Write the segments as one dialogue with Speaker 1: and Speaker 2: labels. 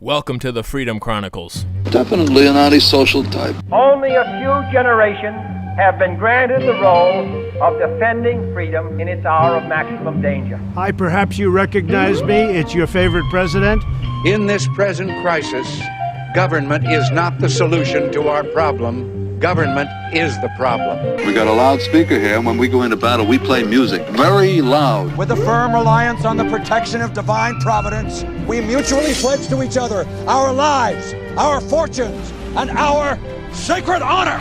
Speaker 1: Welcome to the Freedom Chronicles.
Speaker 2: Definitely an antisocial type.
Speaker 3: Only a few generations have been granted the role of defending freedom in its hour of maximum danger.
Speaker 4: Hi, perhaps you recognize me. It's your favorite president.
Speaker 5: In this present crisis, government is not the solution to our problem. Government is the problem.
Speaker 2: We got a loudspeaker here, and when we go into battle, we play music very loud.
Speaker 6: With a firm reliance on the protection of divine providence, we mutually pledge to each other our lives, our fortunes, and our sacred honor.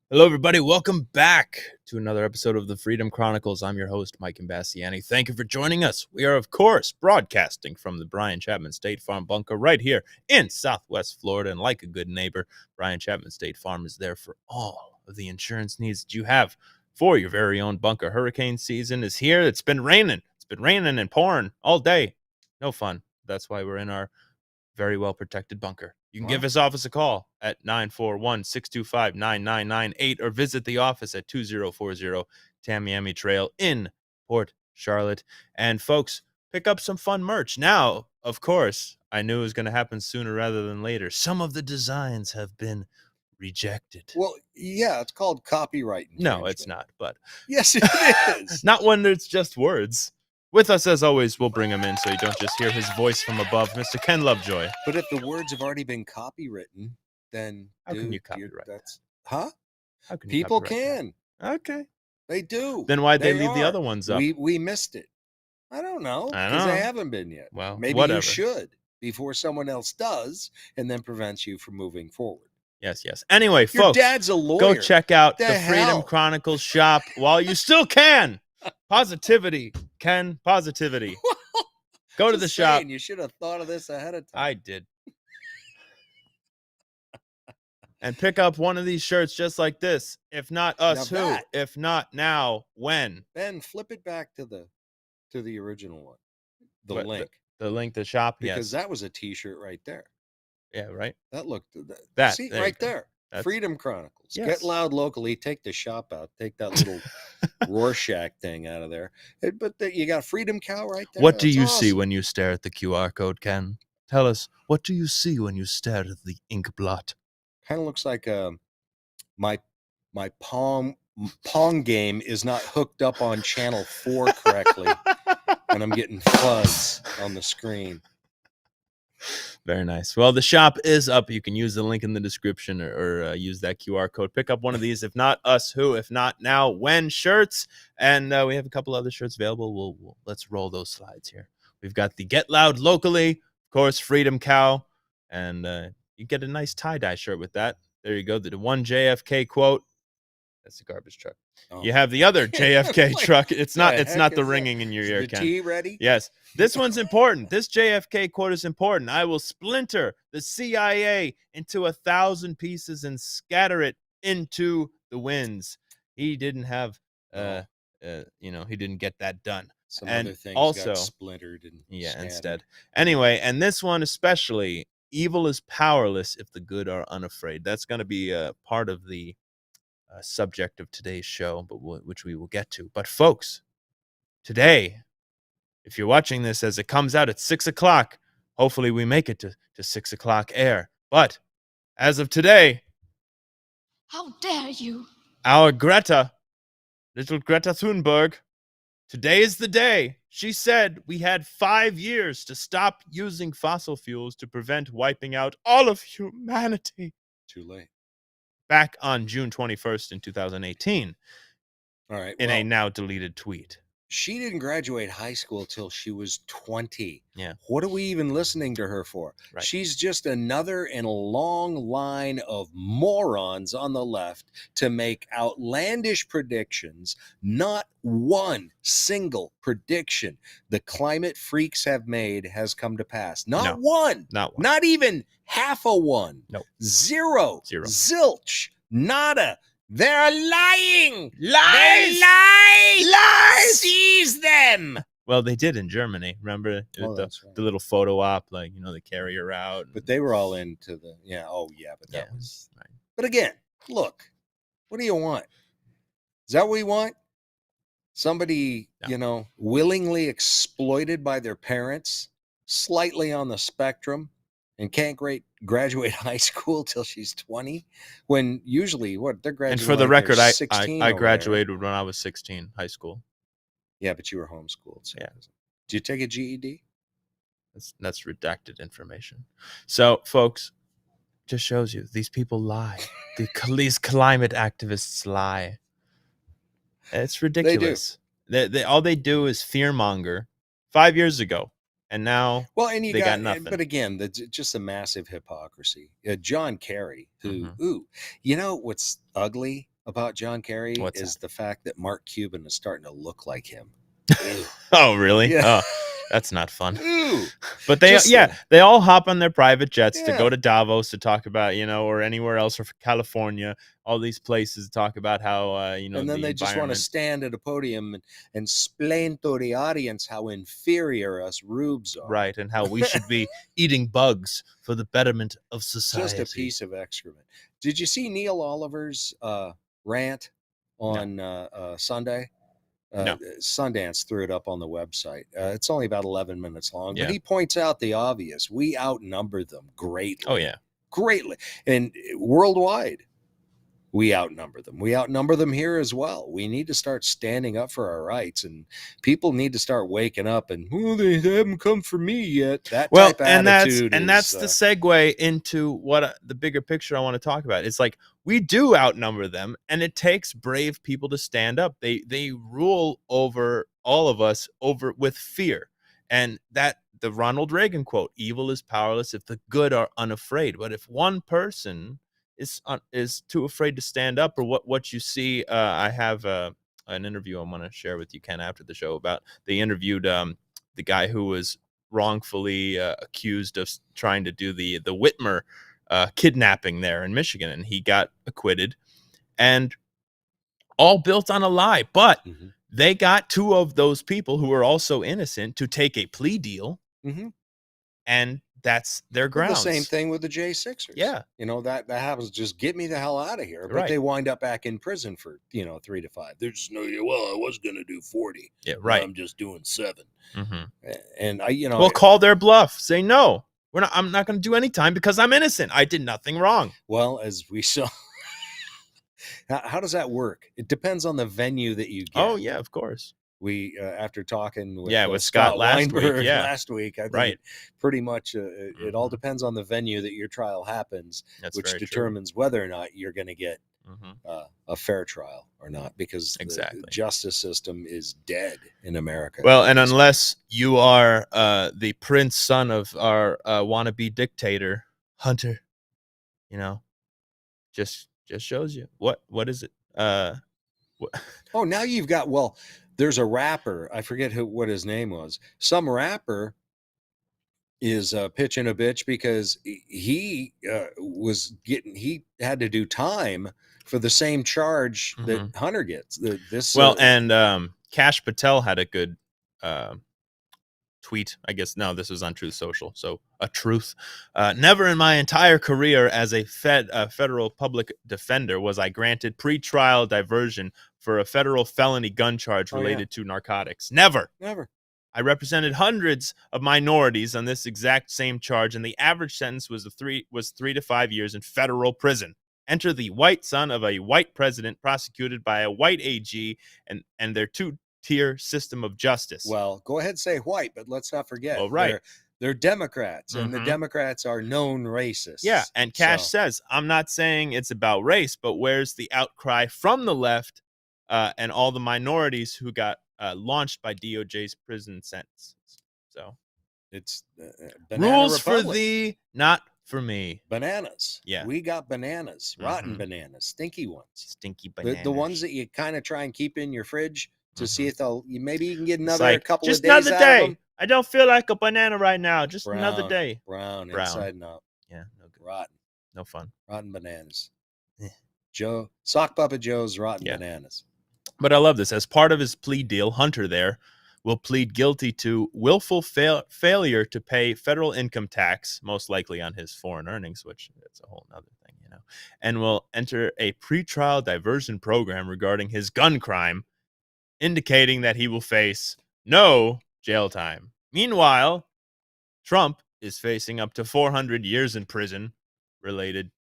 Speaker 1: Hello, everybody. Welcome back to another episode of the Freedom Chronicles. I'm your host, Mike Imbasciani. Thank you for joining us. We are, of course, broadcasting from the Brian Chapman State Farm bunker right here in Southwest Florida. And like a good neighbor, Brian Chapman State Farm is there for all of the insurance needs that you have for your very own bunker. Hurricane season is here. It's been raining. It's been raining and pouring all day. No fun. That's why we're in our very well protected bunker. You can give his office a call at 941-625-9998 or visit the office at 2040 Tamiami Trail in Port Charlotte. And folks, pick up some fun merch. Now, of course, I knew it was going to happen sooner rather than later. Some of the designs have been rejected.
Speaker 7: Well, yeah, it's called copyright infringement.
Speaker 1: No, it's not, but
Speaker 7: Yes, it is.
Speaker 1: not when it's just words. With us, as always, we'll bring him in so you don't just hear his voice from above, Mr. Ken Lovejoy.
Speaker 7: But if the words have already been copywritten, then
Speaker 1: How can you copyright
Speaker 7: that's huh?
Speaker 1: How can you
Speaker 7: People
Speaker 1: copyright
Speaker 7: can.
Speaker 1: that? Okay.
Speaker 7: They do.
Speaker 1: Then why'd they leave the
Speaker 7: are.
Speaker 1: other ones up?
Speaker 7: We missed it. I don't know.
Speaker 1: I
Speaker 7: Because
Speaker 1: know.
Speaker 7: they haven't been yet.
Speaker 1: Well,
Speaker 7: maybe
Speaker 1: whatever.
Speaker 7: you should before someone else does, and then prevents you from moving forward.
Speaker 1: Yes. Anyway,
Speaker 7: Your
Speaker 1: folks,
Speaker 7: dad's a lawyer.
Speaker 1: go check out the
Speaker 7: hell?
Speaker 1: Freedom Chronicles shop while you still can. Positivity, Ken. Positivity. Go to the
Speaker 7: Just
Speaker 1: shop.
Speaker 7: saying, you should have thought of this ahead of time.
Speaker 1: I did. And pick up one of these shirts just like this. If not us,
Speaker 7: Now
Speaker 1: who?
Speaker 7: that-
Speaker 1: If not now, when?
Speaker 7: Ben, flip it back to the original one. The
Speaker 1: What,
Speaker 7: link.
Speaker 1: The link to shop.
Speaker 7: Because
Speaker 1: Yes.
Speaker 7: that was a t-shirt right there.
Speaker 1: Yeah. Right.
Speaker 7: That looked
Speaker 1: That,
Speaker 7: see
Speaker 1: there you
Speaker 7: right
Speaker 1: go.
Speaker 7: there.
Speaker 1: That's-
Speaker 7: Freedom Chronicles.
Speaker 1: Yes.
Speaker 7: Get loud locally. Take the shop out. Take that little Rorschach thing out of there. But you got Freedom Cow right there.
Speaker 1: What do
Speaker 7: That's
Speaker 1: you see
Speaker 7: awesome.
Speaker 1: when you stare at the QR code, Ken? Tell us, what do you see when you stare at the ink blot?
Speaker 7: Kind of looks like my Pong game is not hooked up on channel 4 correctly, and I'm getting fuzz on the screen.
Speaker 1: Very nice. Well, the shop is up. You can use the link in the description or use that QR code. Pick up one of these. If not us, who? If not now, when? Shirts. And we have a couple other shirts available. Let's roll those slides here. We've got the Get Loud Locally, of course, Freedom Cow. And you get a nice tie-dye shirt with that. There you go. The one JFK quote. That's the garbage truck.
Speaker 7: Oh.
Speaker 1: You have the other JFK
Speaker 7: Like,
Speaker 1: truck. It's not
Speaker 7: the
Speaker 1: the
Speaker 7: heck is that?
Speaker 1: ringing in your
Speaker 7: Is
Speaker 1: ear,
Speaker 7: the
Speaker 1: Ken.
Speaker 7: tea ready?
Speaker 1: Yes. This one's important. This JFK quote is important. I will splinter the CIA into 1,000 pieces and scatter it into the winds. He didn't have, he didn't get that done.
Speaker 7: Some
Speaker 1: And
Speaker 7: other things
Speaker 1: also-
Speaker 7: got splintered and scattered.
Speaker 1: Instead. Anyway, and this one especially, evil is powerless if the good are unafraid. That's going to be a part of the subject of today's show, but which we will get to. But folks, today, if you're watching this as it comes out at 6 o'clock, hopefully we make it to 6 o'clock air. But as of today,
Speaker 8: How dare you?
Speaker 1: our Greta, little Greta Thunberg, today is the day. She said we had 5 years to stop using fossil fuels to prevent wiping out all of humanity.
Speaker 7: Too late.
Speaker 1: Back on June 21st in 2018
Speaker 7: All right.
Speaker 1: in
Speaker 7: well,
Speaker 1: a now deleted tweet.
Speaker 7: she didn't graduate high school till she was 20.
Speaker 1: Yeah.
Speaker 7: What are we even listening to her for?
Speaker 1: Right.
Speaker 7: She's just another in a long line of morons on the left to make outlandish predictions. Not one single prediction the climate freaks have made has come to pass. Not
Speaker 1: No.
Speaker 7: one.
Speaker 1: Not one.
Speaker 7: Not even half a one.
Speaker 1: Nope.
Speaker 7: Zero.
Speaker 1: Zero.
Speaker 7: Zilch. Nada. They're lying.
Speaker 1: Lies!
Speaker 7: Lies! Seize them.
Speaker 1: Well, they did in Germany. Remember
Speaker 7: Oh,
Speaker 1: the
Speaker 7: that's right.
Speaker 1: little photo op, like, they carry her out.
Speaker 7: But they were all into the but that
Speaker 1: Yeah,
Speaker 7: was.
Speaker 1: right.
Speaker 7: But again, look, what do you want? Is that what we want? Somebody,
Speaker 1: No.
Speaker 7: willingly exploited by their parents, slightly on the spectrum, and can't graduate high school till she's 20, when usually they're graduating.
Speaker 1: And for the
Speaker 7: like
Speaker 1: record,
Speaker 7: they're
Speaker 1: I
Speaker 7: 16
Speaker 1: I
Speaker 7: over
Speaker 1: graduated
Speaker 7: there.
Speaker 1: when I was 16, high school.
Speaker 7: Yeah, but you were homeschooled. So
Speaker 1: Yeah.
Speaker 7: Did you take a GED?
Speaker 1: That's redacted information. So, folks, just shows you these people lie. These climate activists lie. It's ridiculous. They all they do is fearmonger. 5 years ago, and now
Speaker 7: Well, and
Speaker 1: they got nothing.
Speaker 7: but again, just a massive hypocrisy. John Kerry, who,
Speaker 1: Mhm.
Speaker 7: what's ugly about John Kerry
Speaker 1: What's
Speaker 7: is
Speaker 1: that?
Speaker 7: the fact that Mark Cuban is starting to look like him.
Speaker 1: Oh, really?
Speaker 7: Yeah.
Speaker 1: Oh, that's not fun.
Speaker 7: Ooh.
Speaker 1: But they,
Speaker 7: Just
Speaker 1: they all hop on their private jets to
Speaker 7: Yeah.
Speaker 1: go to Davos to talk about, or anywhere else, or California, all these places to talk about how,
Speaker 7: and then
Speaker 1: the
Speaker 7: they just want to
Speaker 1: environment.
Speaker 7: stand at a podium and explain to the audience how inferior us rubes are.
Speaker 1: Right, and how we should be eating bugs for the betterment of society.
Speaker 7: Just a piece of excrement. Did you see Neil Oliver's rant on Sunday?
Speaker 1: No.
Speaker 7: Sundance threw it up on the website. It's only about 11 minutes long,
Speaker 1: Yeah.
Speaker 7: but he points out the obvious. We outnumber them greatly.
Speaker 1: Oh, yeah.
Speaker 7: Greatly. And worldwide, we outnumber them. We outnumber them here as well. We need to start standing up for our rights, and people need to start waking up and, they haven't come for me yet. That type of attitude
Speaker 1: that's the segue into what the bigger picture I want to talk about. It's like we do outnumber them, and it takes brave people to stand up. They rule over all of us with fear, and that the Ronald Reagan quote: "Evil is powerless if the good are unafraid." But if one person is too afraid to stand up, or what you see, I have an interview I want to share with you, Ken, after the show about they interviewed the guy who was wrongfully accused of trying to do the Whitmer kidnapping there in Michigan, and he got acquitted, and all built on a lie. But they got two of those people who were also innocent to take a plea deal, and that's their grounds.
Speaker 7: The same thing with the J6ers.
Speaker 1: Yeah.
Speaker 7: That happens. Just get me the hell out of here. But they wind up back in prison for, 3 to 5. They're just, I was going to do 40.
Speaker 1: Yeah, right.
Speaker 7: I'm just doing 7.
Speaker 1: Mm-hmm.
Speaker 7: And
Speaker 1: well, call their bluff. Say, no, I'm not going to do any time because I'm innocent. I did nothing wrong.
Speaker 7: Well, as we saw, how does that work? It depends on the venue that you get.
Speaker 1: Oh, yeah, of course.
Speaker 7: We after talking with
Speaker 1: Scott
Speaker 7: last
Speaker 1: week,
Speaker 7: week, I think pretty much it all depends on the venue that your trial happens, which determines whether or not you're going to get a fair trial or not, because the justice system is dead in America.
Speaker 1: Well, and unless you are the prince son of our wannabe dictator, Hunter, just shows you what is it?
Speaker 7: Oh, now you've got there's a rapper. I forget what his name was. Some rapper is pitching a bitch because he he had to do time for the same charge that Hunter gets.
Speaker 1: And Kash Patel had a good tweet. I guess this was on Truth Social, so a truth. Never in my entire career as a federal public defender was I granted pretrial diversion for a federal felony gun charge related to narcotics. Never. I represented hundreds of minorities on this exact same charge, and the average sentence was 3 to 5 years in federal prison. Enter the white son of a white president prosecuted by a white AG and their two-tier system of justice.
Speaker 7: Well, go ahead and say white, but let's not forget.
Speaker 1: Well, right.
Speaker 7: They're Democrats, and the Democrats are known racists.
Speaker 1: Yeah, and Kash says, I'm not saying it's about race, but where's the outcry from the left and all the minorities who got launched by DOJ's prison sentences? So
Speaker 7: it's
Speaker 1: rules Republic. For thee, not for me.
Speaker 7: Bananas.
Speaker 1: Yeah.
Speaker 7: We got bananas, rotten bananas, stinky ones.
Speaker 1: Stinky bananas.
Speaker 7: The ones that you kind of try and keep in your fridge to see if maybe you can get another couple
Speaker 1: just
Speaker 7: of days
Speaker 1: another
Speaker 7: out
Speaker 1: day.
Speaker 7: Of them.
Speaker 1: I don't feel like a banana right now. Just another day.
Speaker 7: Brown inside and out.
Speaker 1: Yeah, no good.
Speaker 7: Rotten.
Speaker 1: No fun.
Speaker 7: Rotten bananas. Sock Puppet Joe's rotten bananas.
Speaker 1: But I love this. As part of his plea deal, Hunter there will plead guilty to willful failure to pay federal income tax, most likely on his foreign earnings, which it's a whole nother thing. and will enter a pretrial diversion program regarding his gun crime, indicating that he will face no jail time. Meanwhile, Trump is facing up to 400 years in prison related.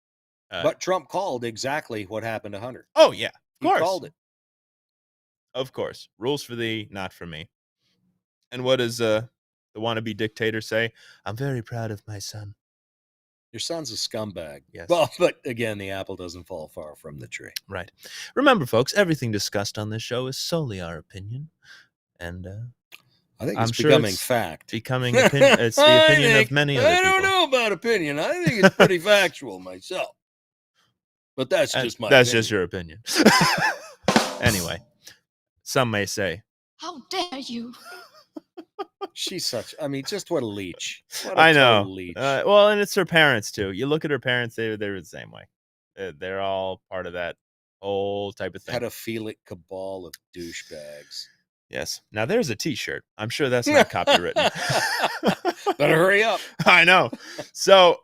Speaker 7: But Trump called exactly what happened to Hunter.
Speaker 1: Oh, yeah, of
Speaker 7: He
Speaker 1: course.
Speaker 7: called it.
Speaker 1: Of course. Rules for thee, not for me. And what does the wannabe dictator say? I'm very proud of my son.
Speaker 7: Your son's a scumbag.
Speaker 1: Yes.
Speaker 7: Well, but again, the apple doesn't fall far from the tree.
Speaker 1: Right. Remember, folks, everything discussed on this show is solely our opinion. And
Speaker 7: I think
Speaker 1: I'm
Speaker 7: it's
Speaker 1: sure
Speaker 7: becoming
Speaker 1: it's
Speaker 7: fact.
Speaker 1: becoming it's the opinion of many other people.
Speaker 7: I don't know about opinion. I think it's pretty factual myself. But that's just my
Speaker 1: That's
Speaker 7: opinion.
Speaker 1: just your opinion. Anyway, some may say,
Speaker 8: How dare you?
Speaker 7: She's such, just what a leech. What a
Speaker 1: I know.
Speaker 7: total leech.
Speaker 1: Well, and it's her parents too. You look at her parents; they're the same way. They're all part of that whole type of thing.
Speaker 7: Pedophilic cabal of douchebags.
Speaker 1: Yes. Now there's a T-shirt. I'm sure that's not copywritten.
Speaker 7: Better hurry up.
Speaker 1: I know. So,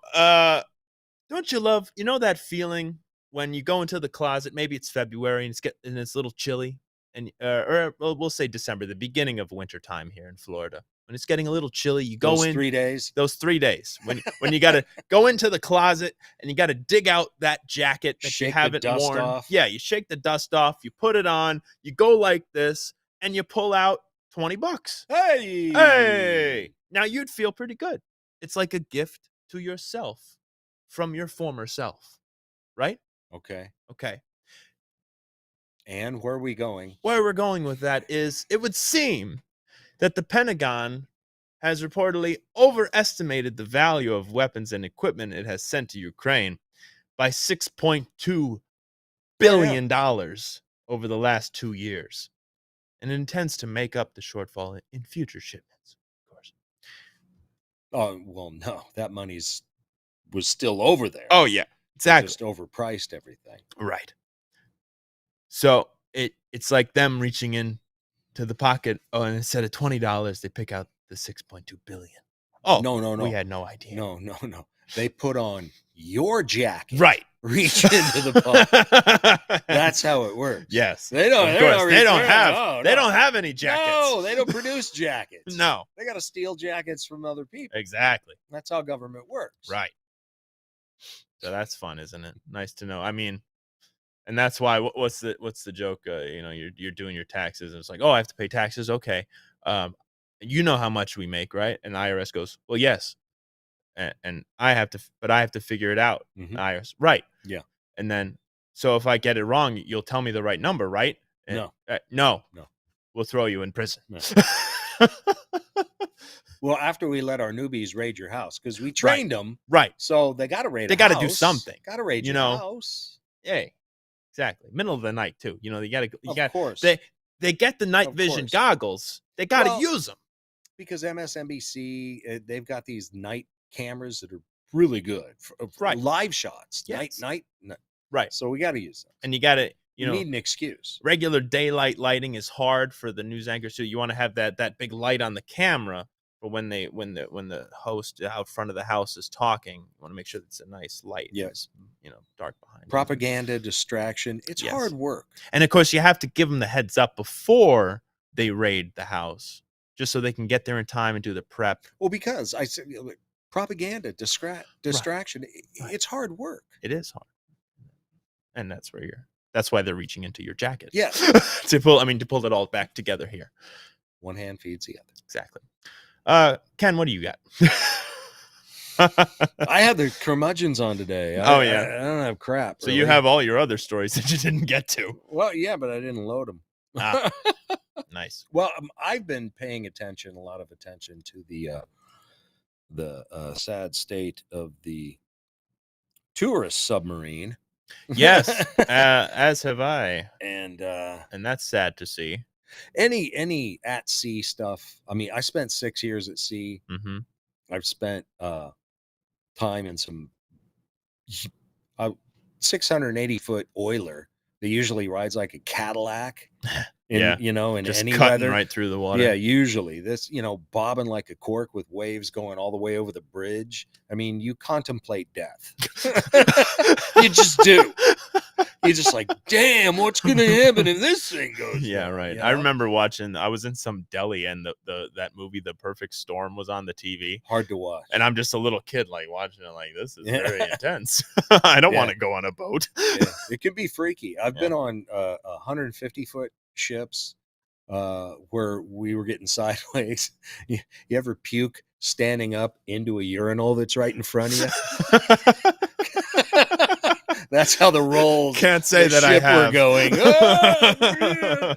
Speaker 1: don't you love? You know that feeling when you go into the closet? Maybe it's February and it's a little chilly, and or we'll say December, the beginning of winter time here in Florida. When it's getting a little chilly, you go in
Speaker 7: 3 days.
Speaker 1: Those 3 days when you got to go into the closet and you got to dig out that jacket that you haven't worn.
Speaker 7: Off.
Speaker 1: Yeah, you shake the dust off, you put it on, you go like this, and you pull out $20. Hey! Now you'd feel pretty good. It's like a gift to yourself from your former self, right?
Speaker 7: Okay. And where are we going?
Speaker 1: Where we're going with that is it would seem that the Pentagon has reportedly overestimated the value of weapons and equipment it has sent to Ukraine by $6.2 billion over the last 2 years, and it intends to make up the shortfall in future shipments, of course.
Speaker 7: Oh, well, no, that was still over there.
Speaker 1: Oh, yeah, exactly.
Speaker 7: Just overpriced everything.
Speaker 1: Right. So it's like them reaching in to the pocket. Oh, and instead of $20, they pick out the $6.2 billion. Oh,
Speaker 7: no.
Speaker 1: We had no idea.
Speaker 7: No. They put on your jacket.
Speaker 1: Right.
Speaker 7: Reach into the pocket. That's how it works.
Speaker 1: Yes.
Speaker 7: They don't
Speaker 1: have any jackets.
Speaker 7: No, they don't produce jackets.
Speaker 1: No.
Speaker 7: They got to steal jackets from other people.
Speaker 1: Exactly.
Speaker 7: That's how government works.
Speaker 1: Right. So that's fun, isn't it? Nice to know. I mean, and that's why what's the joke? You're doing your taxes and it's like, oh, I have to pay taxes. Okay. You know how much we make, right? And the IRS goes, well, yes. And I have to figure it out.
Speaker 7: Mm-hmm.
Speaker 1: IRS, right?
Speaker 7: Yeah.
Speaker 1: And then, so if I get it wrong, you'll tell me the right number, right? And,
Speaker 7: no.
Speaker 1: We'll throw you in prison.
Speaker 7: No. Well, after we let our newbies raid your house, because we trained them,
Speaker 1: right?
Speaker 7: So they got to raid.
Speaker 1: They got to do something.
Speaker 7: Got to raid your house.
Speaker 1: Hey, exactly. Middle of the night too. You got to.
Speaker 7: Of course.
Speaker 1: They get the night vision goggles. They got to use them
Speaker 7: because MSNBC they've got these night cameras that are really good for live shots.
Speaker 1: Yes.
Speaker 7: Night.
Speaker 1: Right.
Speaker 7: So we got to use them.
Speaker 1: And you got to. You
Speaker 7: need an excuse.
Speaker 1: Regular daylight lighting is hard for the news anchors too. You want to have that big light on the camera. But when the host out front of the house is talking, you want to make sure it's a nice light.
Speaker 7: Yes,
Speaker 1: dark behind.
Speaker 7: Propaganda, distraction. It's hard work.
Speaker 1: And of course, you have to give them the heads up before they raid the house, just so they can get there in time and do the prep.
Speaker 7: Well, because I said propaganda, distraction.
Speaker 1: Right.
Speaker 7: It's hard work.
Speaker 1: It is hard, and that's why they're reaching into your jacket.
Speaker 7: Yeah,
Speaker 1: to pull it all back together here.
Speaker 7: One hand feeds the other.
Speaker 1: Exactly. Ken, what do you got?
Speaker 7: I had the curmudgeons on today.
Speaker 1: I
Speaker 7: don't have crap.
Speaker 1: So you have all your other stories that you didn't get to.
Speaker 7: Well, yeah, but I didn't load them.
Speaker 1: Nice.
Speaker 7: Well, I've been paying a lot of attention to the sad state of the tourist submarine.
Speaker 1: Yes, as have I,
Speaker 7: and
Speaker 1: that's sad to see.
Speaker 7: Any at sea stuff. I mean, I spent 6 years at sea.
Speaker 1: Mm-hmm.
Speaker 7: I've spent time in some 680-foot oiler that usually rides like a Cadillac. in
Speaker 1: just
Speaker 7: any
Speaker 1: cutting
Speaker 7: weather.
Speaker 1: right through the water.
Speaker 7: Yeah, usually this, bobbing like a cork with waves going all the way over the bridge. I mean, you contemplate death. You just do. You're just like, damn, what's going to happen if this thing goes
Speaker 1: Yeah,
Speaker 7: down,
Speaker 1: right. I remember watching, I was in some deli and that movie, The Perfect Storm, was on the TV.
Speaker 7: Hard to watch.
Speaker 1: And I'm just a little kid, like, watching it like, this is very intense. I don't want to go on a boat.
Speaker 7: Yeah, it can be freaky. I've been on 150-foot ships where we were getting sideways. You ever puke standing up into a urinal that's right in front of you? That's how the rolls.
Speaker 1: Can't say that I have.
Speaker 7: Were going. Oh,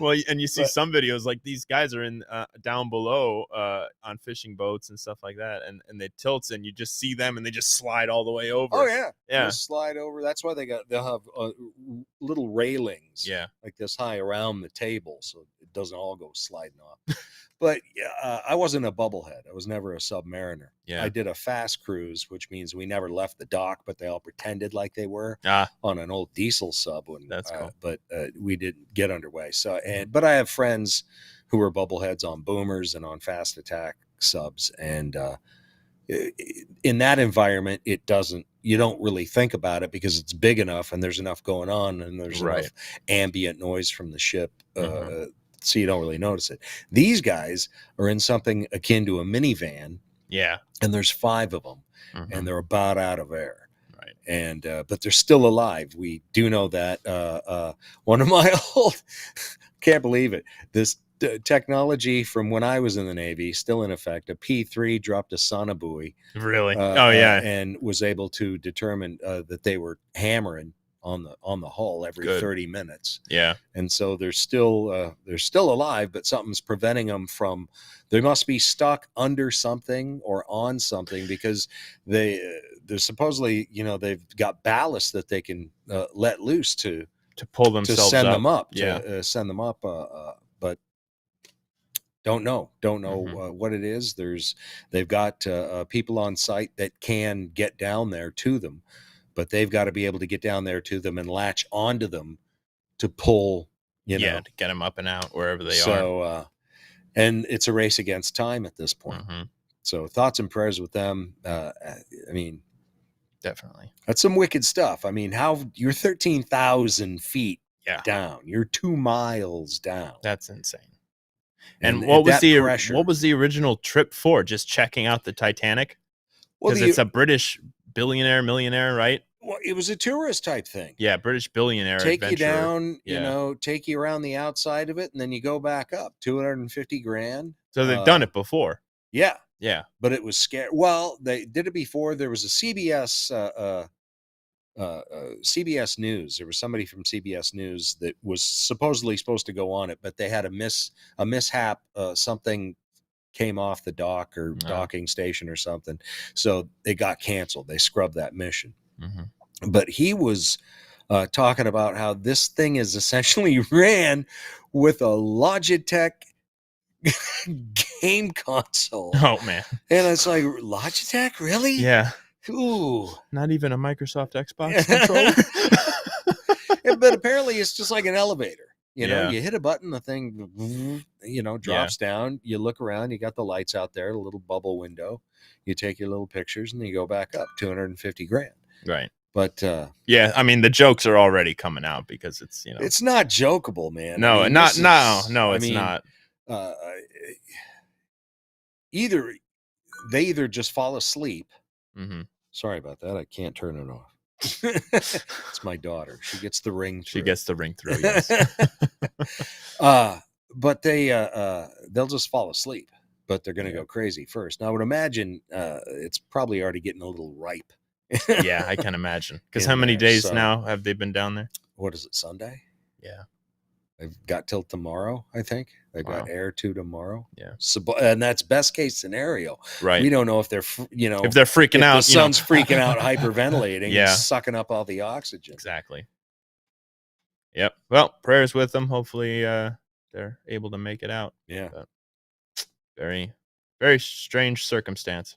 Speaker 1: well, and you see some videos like these guys are in down below on fishing boats and stuff like that, and they tilts and you just see them and they just slide all the way over.
Speaker 7: Oh yeah,
Speaker 1: yeah.
Speaker 7: They'll slide over. That's why they'll have little railings, like this high around the table, so it doesn't all go sliding off. But I wasn't a bubblehead. I was never a submariner.
Speaker 1: Yeah.
Speaker 7: I did a fast cruise, which means we never left the dock, but they all pretended like they were on an old diesel sub.
Speaker 1: That's cool.
Speaker 7: But we didn't get underway. So, but I have friends who were bubbleheads on boomers and on fast attack subs, and in that environment, you don't really think about it because it's big enough and there's enough going on and there's enough ambient noise from the ship. So you don't really notice it. These guys are in something akin to a minivan.
Speaker 1: Yeah.
Speaker 7: And there's 5 of them and they're about out of air. Right. And, but they're still alive. We do know that, one of my old, can't believe it. This technology from when I was in the Navy, still in effect, a P3 dropped a sonobuoy.
Speaker 1: Really?
Speaker 7: And was able to determine that they were hammering on the hull every 30 minutes.
Speaker 1: Yeah.
Speaker 7: And so they're still alive, but something's preventing them from, they must be stuck under something or on something because they're supposedly, they've got ballast that they can let loose to
Speaker 1: pull themselves
Speaker 7: to send
Speaker 1: up.
Speaker 7: them up,
Speaker 1: yeah.
Speaker 7: Send them up. But don't know what it is. They've got people on site that can get down there to them, but they've got to be able to get down there to them and latch onto them to pull, to
Speaker 1: get them up and out wherever they are.
Speaker 7: So, and it's a race against time at this point. So thoughts and prayers with them. I mean,
Speaker 1: definitely.
Speaker 7: That's some wicked stuff. I mean, how you're 13,000 feet down. You're 2 miles down.
Speaker 1: That's insane. And what was the original trip for? Just checking out the Titanic? Because it's a British billionaire, millionaire, right?
Speaker 7: Well, it was a tourist type thing.
Speaker 1: Yeah, British billionaire.
Speaker 7: Take
Speaker 1: adventurer.
Speaker 7: you down, take you around the outside of it, and then you go back up. $250,000.
Speaker 1: So they've done it before.
Speaker 7: Yeah.
Speaker 1: Yeah.
Speaker 7: But it was scary. Well, they did it before. There was a CBS News. There was somebody from CBS News that was supposedly supposed to go on it, but they had a mishap. Something came off the dock or docking station or something. So it got canceled. They scrubbed that mission. But he was talking about how this thing is essentially ran with a Logitech game console.
Speaker 1: Oh, man.
Speaker 7: And it's like, Logitech? Really?
Speaker 1: Yeah.
Speaker 7: Ooh.
Speaker 1: Not even a Microsoft Xbox controller?
Speaker 7: But apparently it's just like an elevator. You hit a button, the thing, drops down. You look around, you got the lights out there, a little bubble window. You take your little pictures and you go back up. $250,000.
Speaker 1: Right.
Speaker 7: But
Speaker 1: I mean, the jokes are already coming out because it's
Speaker 7: it's not jokeable, man.
Speaker 1: No,
Speaker 7: I mean,
Speaker 1: it's not.
Speaker 7: They either just fall asleep.
Speaker 1: Mm-hmm.
Speaker 7: Sorry about that. I can't turn it off. It's my daughter. She gets the ring through.
Speaker 1: Yes.
Speaker 7: But they'll just fall asleep, but they're going to go crazy first. Now I would imagine it's probably already getting a little ripe.
Speaker 1: Yeah, I can imagine. Because how many days now have they been down there?
Speaker 7: What is it, Sunday?
Speaker 1: Yeah.
Speaker 7: They've got till tomorrow, I think. They've got air to tomorrow.
Speaker 1: Yeah.
Speaker 7: So, and that's best case scenario.
Speaker 1: Right.
Speaker 7: We don't know if they're,
Speaker 1: if they're freaking out.
Speaker 7: The sun's freaking out, hyperventilating, and sucking up all the oxygen.
Speaker 1: Exactly. Yep. Well, prayers with them. Hopefully they're able to make it out.
Speaker 7: Yeah.
Speaker 1: But very, very strange circumstance.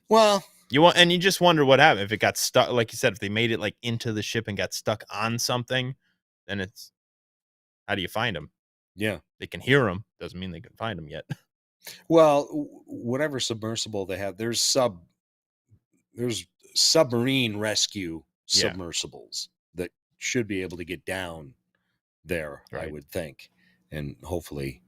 Speaker 7: Well,
Speaker 1: you just wonder what happened if it got stuck. Like you said, if they made it like into the ship and got stuck on something, then it's How do you find them?
Speaker 7: Yeah.
Speaker 1: They can hear them. Doesn't mean they can find them yet.
Speaker 7: Well, whatever submersible they have, there's submarine rescue
Speaker 1: Yeah.
Speaker 7: submersibles that should be able to get down there, I
Speaker 1: Right.
Speaker 7: would think. And hopefully,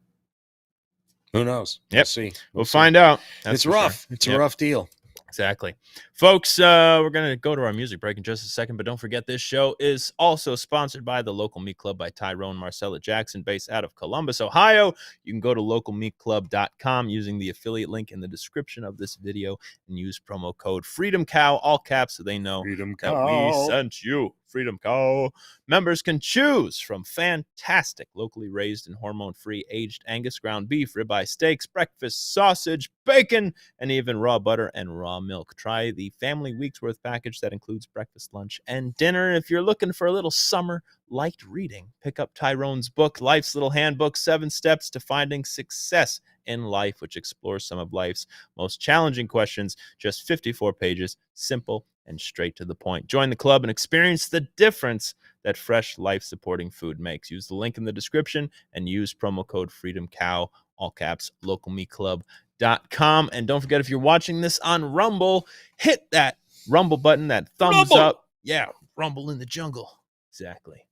Speaker 7: who knows?
Speaker 1: Yep.
Speaker 7: We'll see.
Speaker 1: We'll
Speaker 7: see.
Speaker 1: find out. That's
Speaker 7: It's
Speaker 1: for
Speaker 7: rough.
Speaker 1: sure.
Speaker 7: It's
Speaker 1: Yep.
Speaker 7: a rough deal.
Speaker 1: Exactly. Folks, we're going to go to our music break in just a second, but don't forget this show is also sponsored by the Local Meat Club by Tyrone Marcella Jackson, based out of Columbus, Ohio. You can go to localmeatclub.com using the affiliate link in the description of this video and use promo code FreedomCow, all caps, so they know
Speaker 7: Freedom
Speaker 1: that
Speaker 7: Cow.
Speaker 1: we sent you. Freedom Cow. Members can choose from fantastic locally raised and hormone-free aged Angus ground beef, ribeye steaks, breakfast sausage, bacon, and even raw butter and raw milk. Try the Family Week's Worth package that includes breakfast, lunch, and dinner. If you're looking for a little summer light reading, pick up Tyrone's book, Life's Little Handbook, 7 Steps to Finding Success in Life, which explores some of life's most challenging questions. Just 54 pages, simple and straight to the point. Join the club and experience the difference that fresh, life-supporting food makes. Use the link in the description and use promo code FreedomCow, all caps, localmeatclub.com. And don't forget, if you're watching this on Rumble, hit that Rumble button, that thumbs up. Yeah, Rumble in the jungle. Exactly.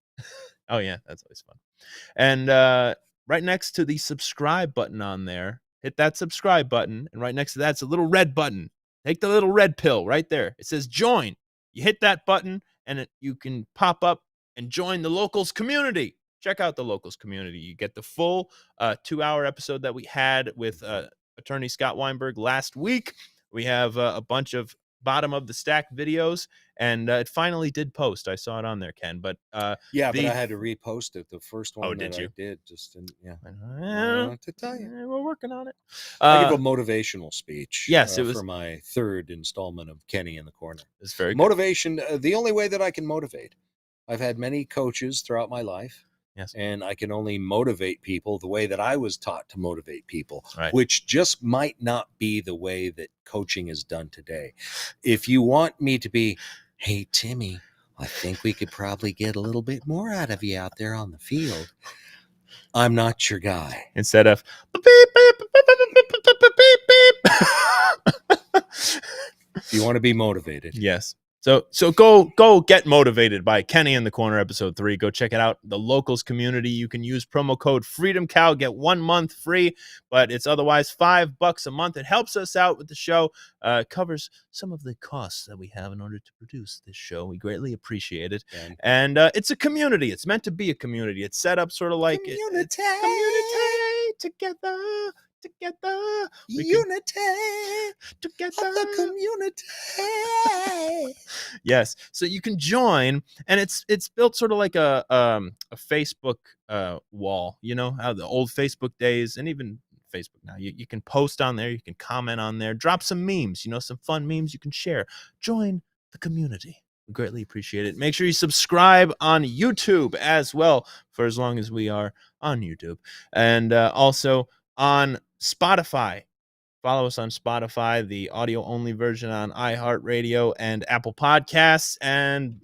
Speaker 1: Oh, yeah, that's always fun. And right next to the subscribe button on there, hit that subscribe button. And right next to that's a little red button. Take the little red pill right there. It says join. You hit that button and you can pop up and join the Locals community. Check out the Locals community. You get the full 2-hour episode that we had with attorney Scott Weinberg last week. We have a bunch of bottom of the stack videos, and it finally did post. I saw it on there, Ken, but
Speaker 7: yeah, but I had to repost it. The first one
Speaker 1: did
Speaker 7: that
Speaker 1: you?
Speaker 7: I did just didn't. Yeah,
Speaker 1: to
Speaker 7: tell you,
Speaker 1: we're working on it.
Speaker 7: I give a motivational speech.
Speaker 1: Yes, it was
Speaker 7: for my 3rd installment of Kenny in the Corner.
Speaker 1: It's very good.
Speaker 7: Motivation. The only way that I can motivate. I've had many coaches throughout my life.
Speaker 1: Yes.
Speaker 7: And I can only motivate people the way that I was taught to motivate people,
Speaker 1: right,
Speaker 7: which just might not be the way that coaching is done today. If you want me to be, hey, Timmy, I think we could probably get a little bit more out of you out there on the field, I'm not your guy.
Speaker 1: Instead of beep, beep, beep, beep, beep, beep.
Speaker 7: If you want to be motivated.
Speaker 1: Yes. So go get motivated by Kenny in the Corner episode 3. Go check it out. The Locals community. You can use promo code FreedomCow, get 1 month free, but it's otherwise $5 a month. It helps us out with the show. Covers some of the costs that we have in order to produce this show. We greatly appreciate it. And it's a community. It's meant to be a community. It's set up sort of like
Speaker 7: community
Speaker 1: together.
Speaker 7: Unity
Speaker 1: together
Speaker 7: of the community.
Speaker 1: Yes, so you can join, and it's built sort of like a Facebook wall, you know, how the old Facebook days, and even Facebook now. You can post on there, you can comment on there, drop some memes, you know, some fun memes you can share. Join the community. We greatly appreciate it. Make sure you subscribe on YouTube as well, for as long as we are on YouTube, and also on Spotify. Follow us on Spotify, the audio-only version on iHeartRadio and Apple Podcasts, and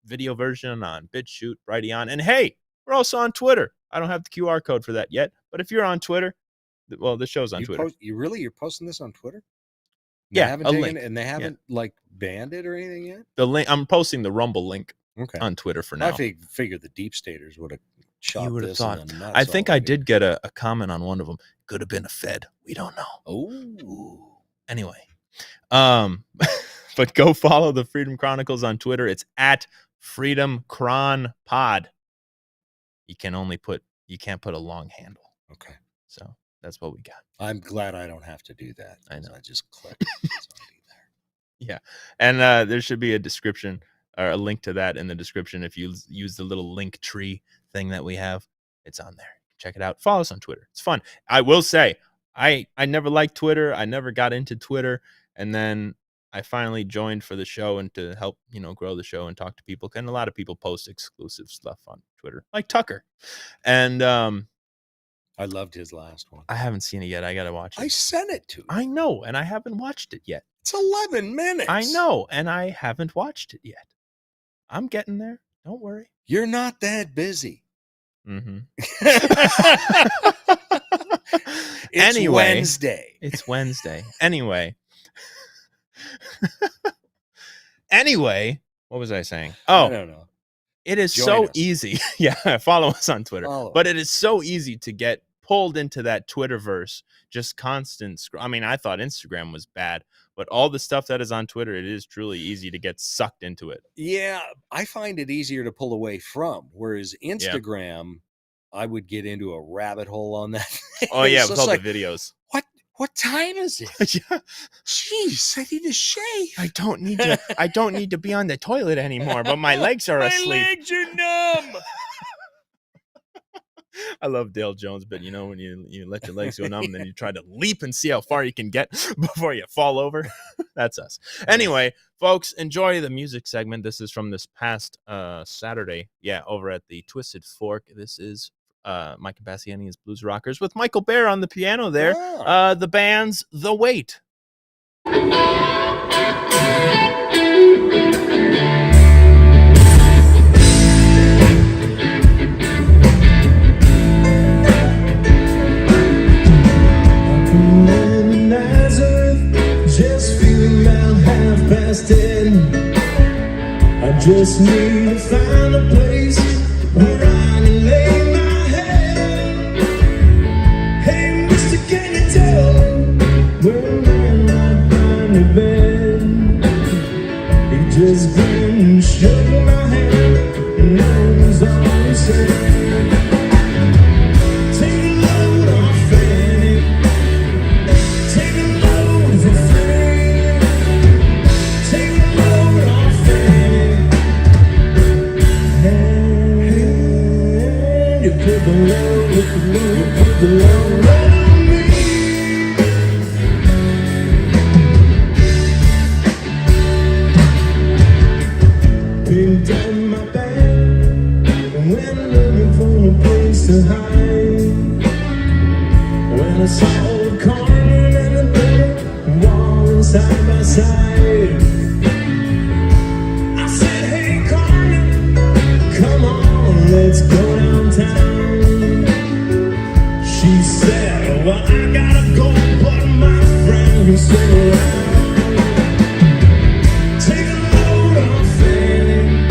Speaker 1: video version on BitChute, Brighteon. And hey, we're also on Twitter. I don't have the QR code for that yet, but if you're on Twitter, well, the show's on Twitter.
Speaker 7: You're posting this on Twitter?
Speaker 1: Yeah,
Speaker 7: they haven't
Speaker 1: a
Speaker 7: taken
Speaker 1: link.
Speaker 7: It, and they haven't like banned it or anything yet?
Speaker 1: The link, I'm posting the Rumble link
Speaker 7: okay.
Speaker 1: on Twitter for now.
Speaker 7: I figured the deep staters would have shot
Speaker 1: you would have
Speaker 7: this.
Speaker 1: thought.
Speaker 7: And then
Speaker 1: I think I did get a comment on one of them. Could have been a Fed. We don't know.
Speaker 7: Oh.
Speaker 1: Anyway, but go follow the Freedom Chronicles on Twitter. It's at Freedom Chron Pod. You can't put a long handle.
Speaker 7: Okay.
Speaker 1: So that's what we got.
Speaker 7: I'm glad I don't have to do that.
Speaker 1: I know.
Speaker 7: I just click. It's already there.
Speaker 1: Yeah. And there should be a description or a link to that in the description. If you use the little link tree thing that we have, it's on there. Check it out. Follow us on Twitter. It's fun. I will say, I never liked Twitter. I never got into Twitter. And then I finally joined for the show and to help, grow the show and talk to people. And a lot of people post exclusive stuff on Twitter, like Tucker. And
Speaker 7: I loved his last one.
Speaker 1: I haven't seen it yet. I got to watch it.
Speaker 7: I sent it to you.
Speaker 1: I know, and I haven't watched it yet.
Speaker 7: It's 11 minutes.
Speaker 1: I know, and I haven't watched it yet. I'm getting there. Don't worry.
Speaker 7: You're not that busy.
Speaker 1: Mm-hmm.
Speaker 7: It's
Speaker 1: Anyway,
Speaker 7: Wednesday.
Speaker 1: It's Wednesday. Anyway, what was I saying?
Speaker 7: I don't know.
Speaker 1: It is
Speaker 7: Join
Speaker 1: so
Speaker 7: us.
Speaker 1: easy. Yeah, follow us on Twitter.
Speaker 7: Follow
Speaker 1: But it is so easy to get pulled into that Twitterverse, just constant I mean, I thought Instagram was bad, but all the stuff that is on Twitter, it is truly easy to get sucked into it.
Speaker 7: Yeah, I find it easier to pull away from, whereas Instagram, I would get into a rabbit hole on that.
Speaker 1: Oh yeah,
Speaker 7: It's
Speaker 1: with
Speaker 7: just
Speaker 1: all
Speaker 7: like,
Speaker 1: the videos.
Speaker 7: What time is it?
Speaker 1: Yeah.
Speaker 7: Jeez, I need to shave.
Speaker 1: I don't need to be on the toilet anymore, but my legs are asleep.
Speaker 7: My legs are numb.
Speaker 1: I love Dale Jones, but you know, when you let your legs go numb and then you try to leap and see how far you can get before you fall over. That's us. Anyway, folks, enjoy the music segment. This is from this past Saturday. Yeah, over at the Twisted Fork. This is Mike Imbasciani's Blues Rockers with Michael Bear on the piano there.
Speaker 7: Wow.
Speaker 1: The band's The Wait.
Speaker 9: Just feeling about 10:30. I just need to find a place where I can lay my head. Hey, mister, can you tell where am I find a bed? He just grinned and shook my hand, and that was all he said. Take a load off Fanny. Take a load for free. Take a load off Fanny. And you put the load, you put the load on me. Picked up my bag and went looking for a place to hide. When I saw old Carmen and the baby walking side by side, I said, hey Carmen, come on, let's go downtown. She said, well, I gotta go, but my friend can stay around. Take a load off Fanny.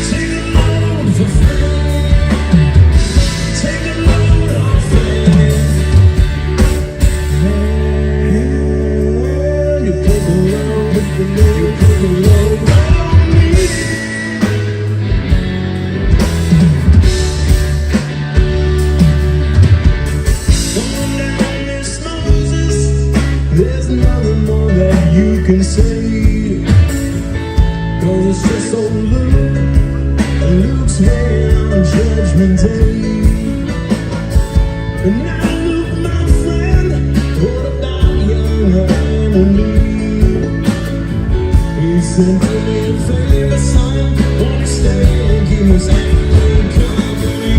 Speaker 9: Take a load for free. Take a load off Fanny. And you put the load, you put the load on me. Going down Miss Moses, there's nothing more that you can say. 'Cause it's just old Luke, and Luke's man on Judgment Day. And now Luke, my friend, what about young Emily? He said, do me a favor, son, won't you stay and keep us Emily company?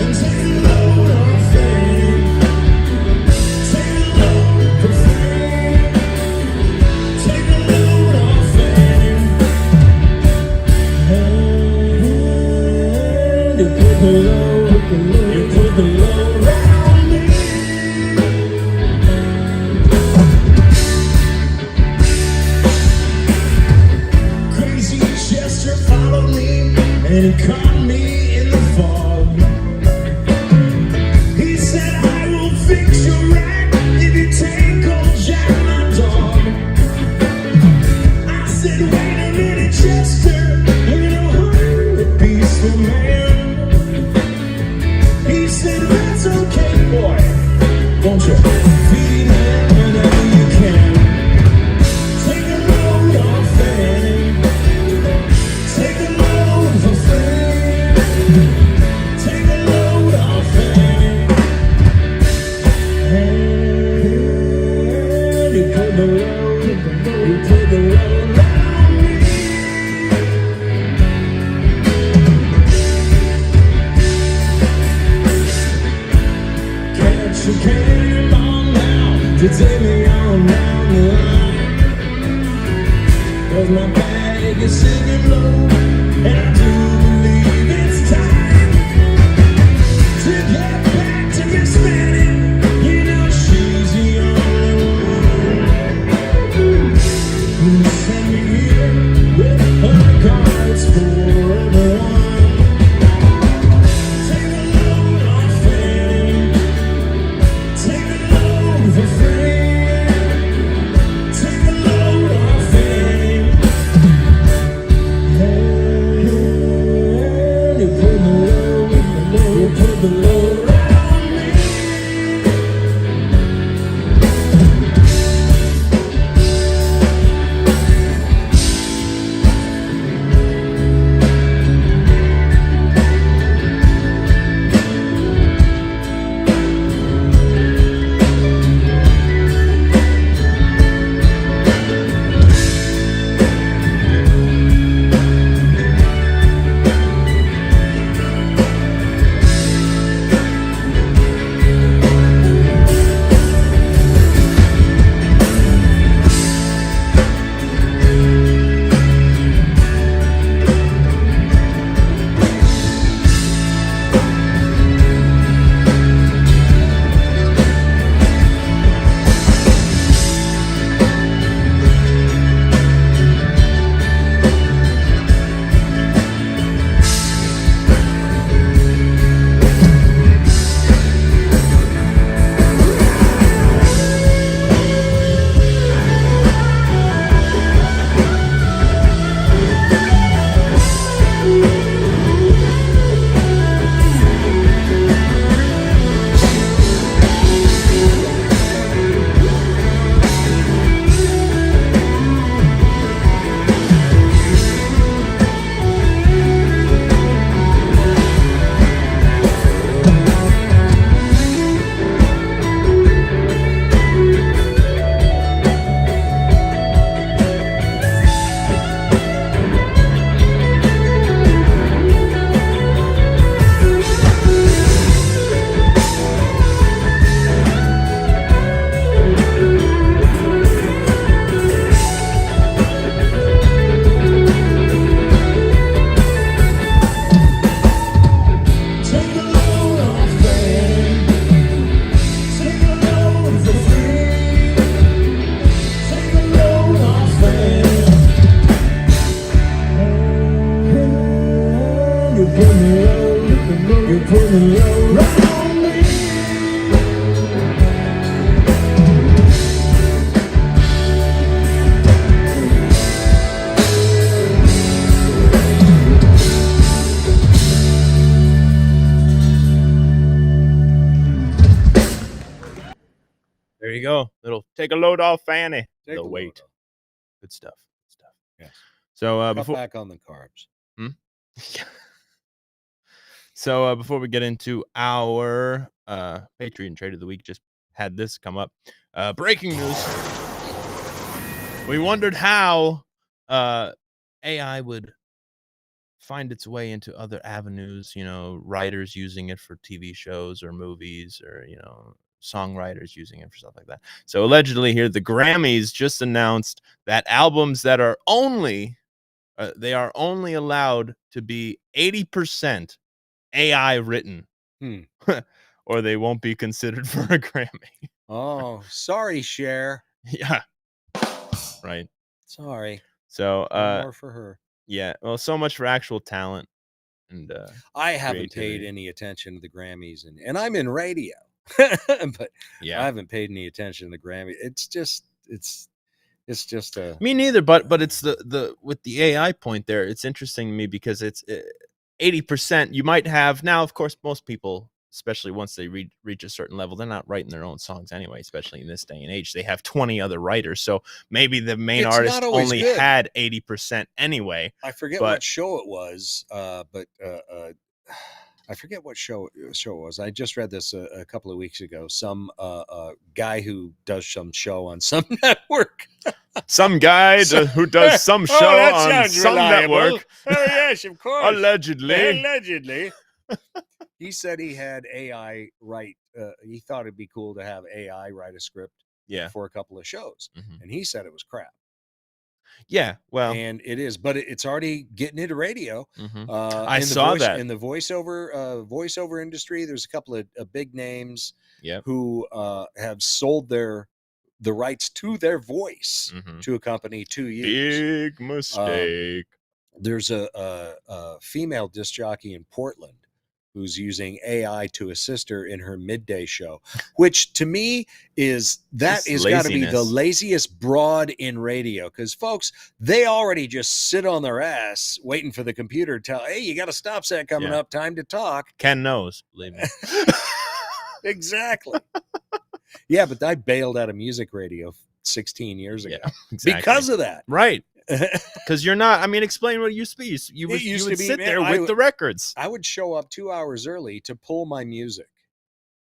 Speaker 9: And take a load off Fanny. Take a load for free. Take a load off Fanny. And you put the load, you put the load on me. Crazy Chester followed me, and he caught me in the fog. He said, I will fix your rack if you take old Jack, my dog. I said, wait a minute, Chester, you know I'm the peaceful man. He said, that's okay, boy, won't you feed him whenever you can. Take a load off Fanny. Take a load for free. Take a load off Fanny. And you put the load, you put the load on me. Catch a cannonball now to take me on down the line. 'Cause my bag is sinking low, and I do believe it's time.
Speaker 1: There you go. Little take a load off, Fanny.
Speaker 7: Take
Speaker 1: The
Speaker 7: a load
Speaker 1: weight.
Speaker 7: off.
Speaker 1: Good stuff. Good stuff.
Speaker 7: Yes.
Speaker 1: So
Speaker 7: Cut
Speaker 1: before
Speaker 7: back on the carbs.
Speaker 1: So before we get into our Patreon trade of the week, just had this come up. Breaking news. We wondered how AI would find its way into other avenues, writers using it for TV shows or movies, or, songwriters using it for stuff like that. So allegedly here, the Grammys just announced that albums that are only allowed to be 80% AI written, or they won't be considered for a Grammy.
Speaker 7: Oh, sorry, Cher.
Speaker 1: Yeah. Right.
Speaker 7: Sorry.
Speaker 1: So
Speaker 7: No more for her.
Speaker 1: yeah, well, so much for actual talent. And
Speaker 7: I haven't
Speaker 1: creativity.
Speaker 7: paid any attention to the Grammys, and I'm in radio, but
Speaker 1: Yeah,
Speaker 7: I haven't paid any attention to the Grammy. It's just a
Speaker 1: me neither. But it's the with the AI point there. It's interesting to me because it's 80%. You might have now, of course, most people, especially once they reach a certain level, they're not writing their own songs anyway. Especially in this day and age, they have 20 other writers. So maybe the main
Speaker 7: It's
Speaker 1: artist
Speaker 7: not always
Speaker 1: only
Speaker 7: good.
Speaker 1: had 80% anyway.
Speaker 7: I forget
Speaker 1: but-
Speaker 7: what show it was, but I forget what show it was. I just read this a couple of weeks ago. Some guy who does some show on some network.
Speaker 1: Some guy who does some show on some network.
Speaker 7: Oh yes, of course.
Speaker 1: Allegedly.
Speaker 7: He said he had AI write. He thought it'd be cool to have AI write a script.
Speaker 1: Yeah.
Speaker 7: For a couple of shows,
Speaker 1: Mhm.
Speaker 7: and he said it was crap.
Speaker 1: Yeah, well,
Speaker 7: And it is, but it's already getting into radio.
Speaker 1: I saw that
Speaker 7: in the voiceover industry. There's a couple of big names who have sold the rights to their voice to a company to use.
Speaker 1: Big mistake.
Speaker 7: There's a female disc jockey in Portland who's using AI to assist her in her midday show, which to me is got to be the laziest broad in radio. Because folks, they already just sit on their ass waiting for the computer to tell, hey, you got a stop set coming up, time to talk.
Speaker 1: Ken knows, believe me.
Speaker 7: Exactly. Yeah, but I bailed out of music radio 16 years ago
Speaker 1: exactly.
Speaker 7: because of that.
Speaker 1: Right. Because you're not, I mean, explain what it used to be. You would sit there with the records.
Speaker 7: I would show up 2 hours early to pull my music.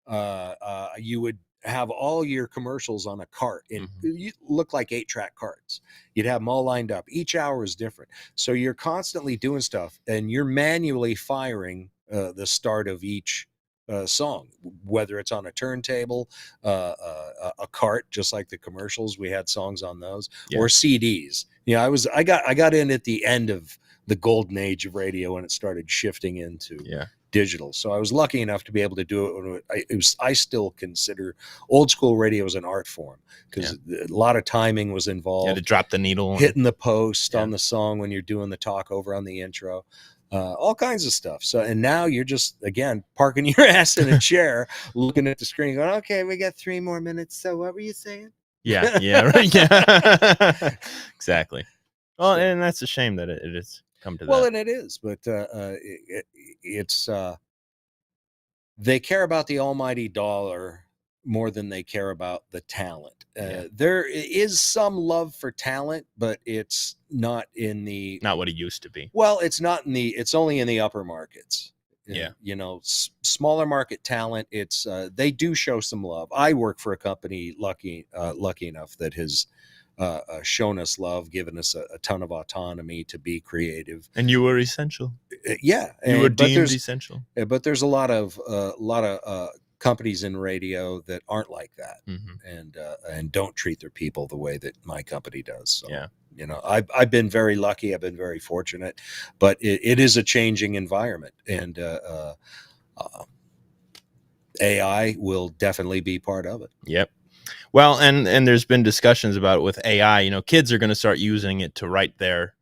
Speaker 7: You would have all your commercials on a cart. You look like 8-track carts. You'd have them all lined up. Each hour is different. So you're constantly doing stuff, and you're manually firing the start of each song, whether it's on a turntable, a cart, just like the commercials. We had songs on those, or CDs. I got in at the end of the golden age of radio when it started shifting into digital. So I was lucky enough to be able to do it. I still consider old school radio as an art form because a lot of timing was involved.
Speaker 1: You had to drop the needle,
Speaker 7: hitting the post on the song when you're doing the talk over on the intro. All kinds of stuff. So, and now you're just, again, parking your ass in a chair, looking at the screen going, okay, we got 3 more minutes. So what were you saying?
Speaker 1: Yeah, right. Yeah, exactly. Well, and that's a shame that it has come to that.
Speaker 7: Well, and it is, but it's they care about the almighty dollar more than they care about the talent. There is some love for talent, but it's not
Speaker 1: what it used to be.
Speaker 7: Well, it's only in the upper markets.
Speaker 1: Yeah.
Speaker 7: Smaller market talent. It's they do show some love. I work for a company lucky enough that has shown us love, given us a ton of autonomy to be creative.
Speaker 1: And you were essential.
Speaker 7: Yeah.
Speaker 1: You were deemed essential.
Speaker 7: But there's a lot of companies in radio that aren't like that, and don't treat their people the way that my company does. So, I've been very lucky. I've been very fortunate, but it is a changing environment, and AI will definitely be part of it.
Speaker 1: Yep. Well, and there's been discussions about it with AI. Kids are going to start using it to write their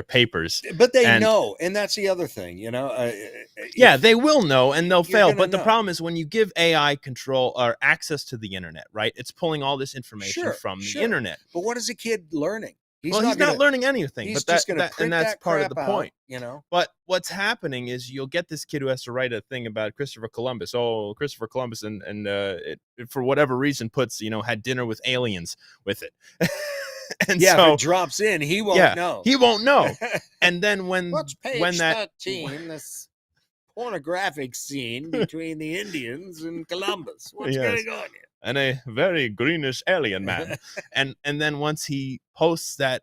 Speaker 1: papers,
Speaker 7: but they know, and that's the other thing.
Speaker 1: They will know, and they'll fail. But the
Speaker 7: know.
Speaker 1: problem is when you give AI control or access to the internet, right? It's pulling all this information from the internet.
Speaker 7: But what is a kid learning? He's
Speaker 1: Well,
Speaker 7: not
Speaker 1: he's not learning anything.
Speaker 7: He's
Speaker 1: But
Speaker 7: just going to print
Speaker 1: and that's
Speaker 7: that
Speaker 1: part of
Speaker 7: crap
Speaker 1: the point.
Speaker 7: out, you know.
Speaker 1: But what's happening is you'll get this kid who has to write a thing about Christopher Columbus. Oh, Christopher Columbus, and it, for whatever reason, puts had dinner with aliens with it. And
Speaker 7: yeah,
Speaker 1: so
Speaker 7: if it drops in, he won't know.
Speaker 1: He won't know. And then when
Speaker 7: page
Speaker 1: that
Speaker 7: 13, this pornographic scene between the Indians and Columbus. What's
Speaker 1: Yes.
Speaker 7: going on here?
Speaker 1: And a very greenish alien man. and then once he posts that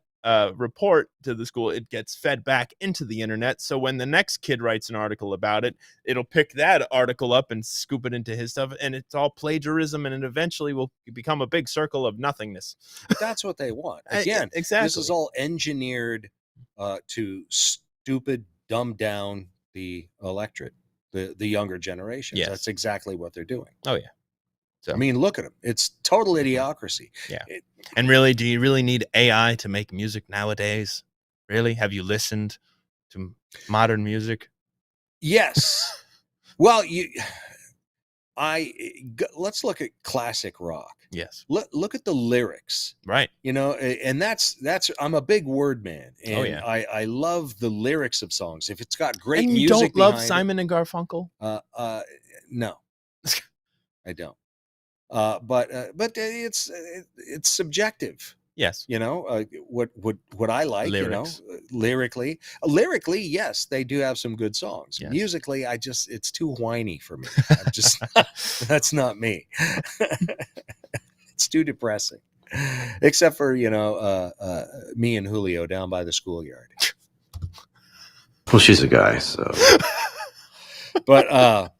Speaker 1: report to the school, it gets fed back into the internet. So when the next kid writes an article about it, it'll pick that article up and scoop it into his stuff, and it's all plagiarism, and it eventually will become a big circle of nothingness.
Speaker 7: That's what they want. Again,
Speaker 1: exactly.
Speaker 7: This is all engineered to stupid, dumb down the electorate, the younger generation.
Speaker 1: Yes.
Speaker 7: That's exactly what they're doing.
Speaker 1: Oh yeah. So,
Speaker 7: I mean, look at them. It's total idiocracy.
Speaker 1: Yeah. And really, do you really need AI to make music nowadays? Really? Have you listened to modern music?
Speaker 7: Yes. Well, let's look at classic rock.
Speaker 1: Yes.
Speaker 7: Look at the lyrics.
Speaker 1: Right.
Speaker 7: And that's I'm a big word man. And I love the lyrics of songs. If it's got great
Speaker 1: and you
Speaker 7: music.
Speaker 1: Don't love Simon and Garfunkel?
Speaker 7: No. I don't. But it's subjective.
Speaker 1: Yes.
Speaker 7: What I like,
Speaker 1: lyrics.
Speaker 7: Lyrically, yes, they do have some good songs. Yes. Musically, it's too whiny for me. I'm just, that's not me. It's too depressing, except for, me and Julio down by the schoolyard.
Speaker 10: Well, she's a guy, so.
Speaker 7: But,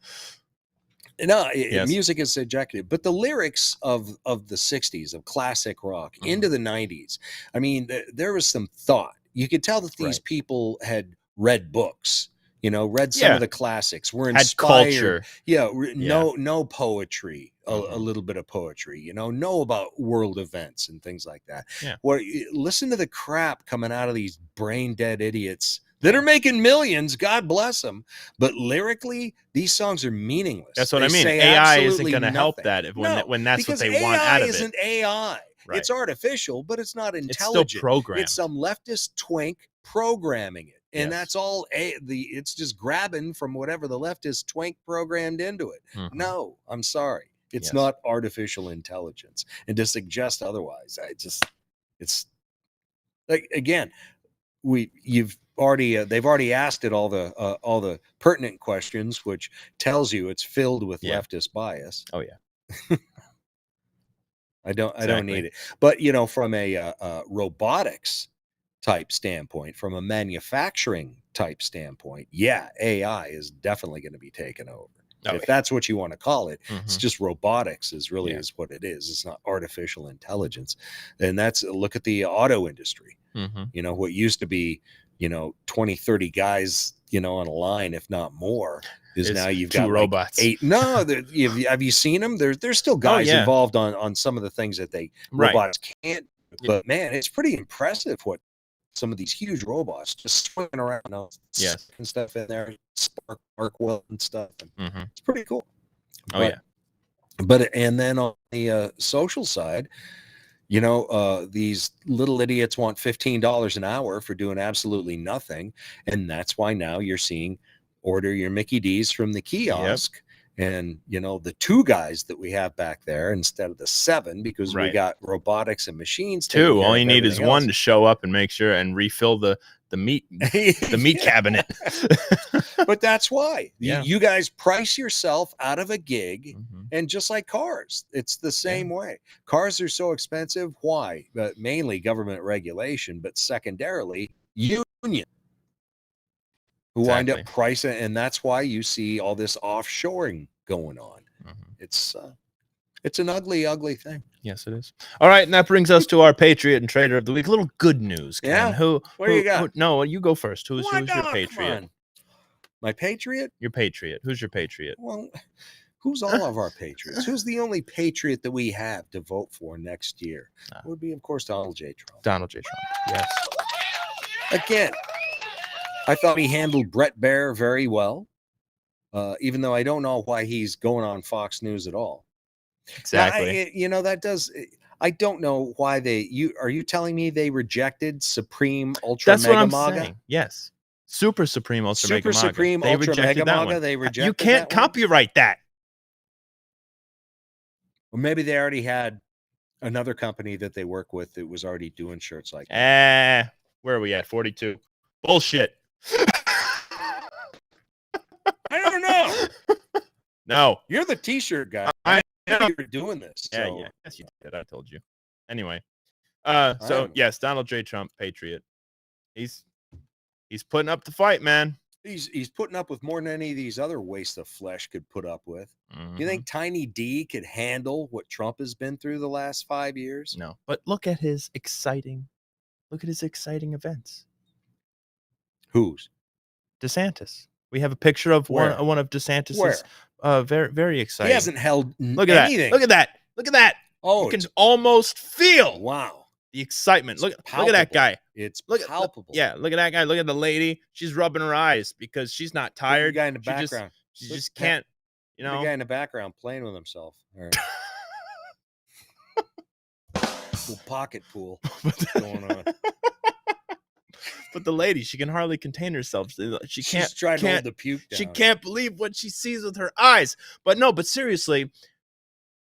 Speaker 7: no, music is subjective, but the lyrics of the 60s, of classic rock, into the 90s, I mean, there was some thought. You could tell that these people had read books, read some of the classics, were inspired.
Speaker 1: Had culture.
Speaker 7: No poetry, a little bit of poetry, know about world events and things like that.
Speaker 1: Yeah.
Speaker 7: Listen to the crap coming out of these brain dead idiots that are making millions, God bless them. But lyrically, these songs are meaningless.
Speaker 1: That's what I mean. AI isn't going to help that when that's what they want out of it.
Speaker 7: AI isn't AI. Right. It's artificial, but it's not intelligent.
Speaker 1: It's still programmed.
Speaker 7: It's some leftist twink programming it. And that's all it's just grabbing from whatever the leftist twink programmed into it. Mm-hmm. No, I'm sorry. It's not artificial intelligence. And to suggest otherwise, it's like, again, they've already asked it all the pertinent questions, which tells you it's filled with leftist bias.
Speaker 1: Oh yeah.
Speaker 7: I don't need it. But from a robotics type standpoint, from a manufacturing type standpoint, AI is definitely going to be taken over. If that's what you want to call it. It's just robotics is what it is. It's not artificial intelligence. And look at the auto industry. What used to be 20, 30 guys, on a line, if not more, is now you've got
Speaker 1: robots.
Speaker 7: 8. No, have you seen them? There's still guys involved on some of the things that robots can't. But man, it's pretty impressive what some of these huge robots just swinging around, and stuff in there, spark weld and stuff. And it's pretty cool. But and then on the social side, these little idiots want $15 an hour for doing absolutely nothing. And that's why now you're seeing order your Mickey D's from the kiosk. And, the 2 guys that we have back there instead of the 7, because we got robotics and machines.
Speaker 1: 2. All you need is one to show up and make sure and refill the meat, the meat cabinet.
Speaker 7: But that's why you guys price yourself out of a gig. And just like cars, it's the same way. Cars are so expensive. Why? But mainly government regulation, but secondarily union who wind up pricing. And that's why you see all this offshoring going on. It's an ugly, ugly thing.
Speaker 1: Yes, it is. All right. And that brings us to our Patriot and Trader of the Week. A little good news, Ken.
Speaker 7: Yeah. What do you got?
Speaker 1: No, you go first. Who's your Patriot?
Speaker 7: My Patriot?
Speaker 1: Your Patriot. Who's your Patriot?
Speaker 7: Well, who's all of our patriots? Who's the only patriot that we have to vote for next year? It would be, of course, Donald J. Trump.
Speaker 1: Donald J. Trump. Yes.
Speaker 7: Again, I thought he handled Brett Baer very well, even though I don't know why he's going on Fox News at all.
Speaker 1: Exactly.
Speaker 7: That does. I don't know why are you telling me they rejected Supreme Ultra
Speaker 1: That's
Speaker 7: Mega
Speaker 1: what I'm
Speaker 7: MAGA?
Speaker 1: saying. Yes. Super Supreme Ultra Mega
Speaker 7: Super
Speaker 1: MAGA.
Speaker 7: Supreme
Speaker 1: They
Speaker 7: Ultra
Speaker 1: rejected
Speaker 7: Mega
Speaker 1: that
Speaker 7: MAGA,
Speaker 1: one.
Speaker 7: they rejected
Speaker 1: You can't
Speaker 7: that one?
Speaker 1: copyright that.
Speaker 7: Or maybe they already had another company that they work with that was already doing shirts like that.
Speaker 1: Where are we at? 42. Bullshit.
Speaker 7: I don't know.
Speaker 1: No.
Speaker 7: You're the t-shirt guy.
Speaker 1: I
Speaker 7: know
Speaker 1: know.
Speaker 7: you're doing this.
Speaker 1: Yeah,
Speaker 7: So.
Speaker 1: yeah. Yes, you did. I told you. Anyway. Yes, Donald J. Trump, patriot. He's putting up the fight, man.
Speaker 7: He's putting up with more than any of these other wastes of flesh could put up with.
Speaker 1: Mm-hmm.
Speaker 7: You think Tiny D could handle what Trump has been through the last 5 years?
Speaker 1: No. But look at his exciting events.
Speaker 7: Whose?
Speaker 1: DeSantis. We have a picture of one of DeSantis's very, very exciting.
Speaker 7: He hasn't held
Speaker 1: Look
Speaker 7: anything.
Speaker 1: Look at that. Look at that.
Speaker 7: Oh,
Speaker 1: you can almost feel
Speaker 7: wow
Speaker 1: the excitement. Look at that guy.
Speaker 7: It's
Speaker 1: Look
Speaker 7: palpable.
Speaker 1: at that guy. Look at the lady. She's rubbing her eyes because she's not tired.
Speaker 7: The guy in the background.
Speaker 1: She just can't,
Speaker 7: The guy in the background playing with himself. All right. Little pocket pool going on.
Speaker 1: But the lady, she can hardly contain herself.
Speaker 7: She's trying to hold the puke down.
Speaker 1: She can't believe what she sees with her eyes. But seriously,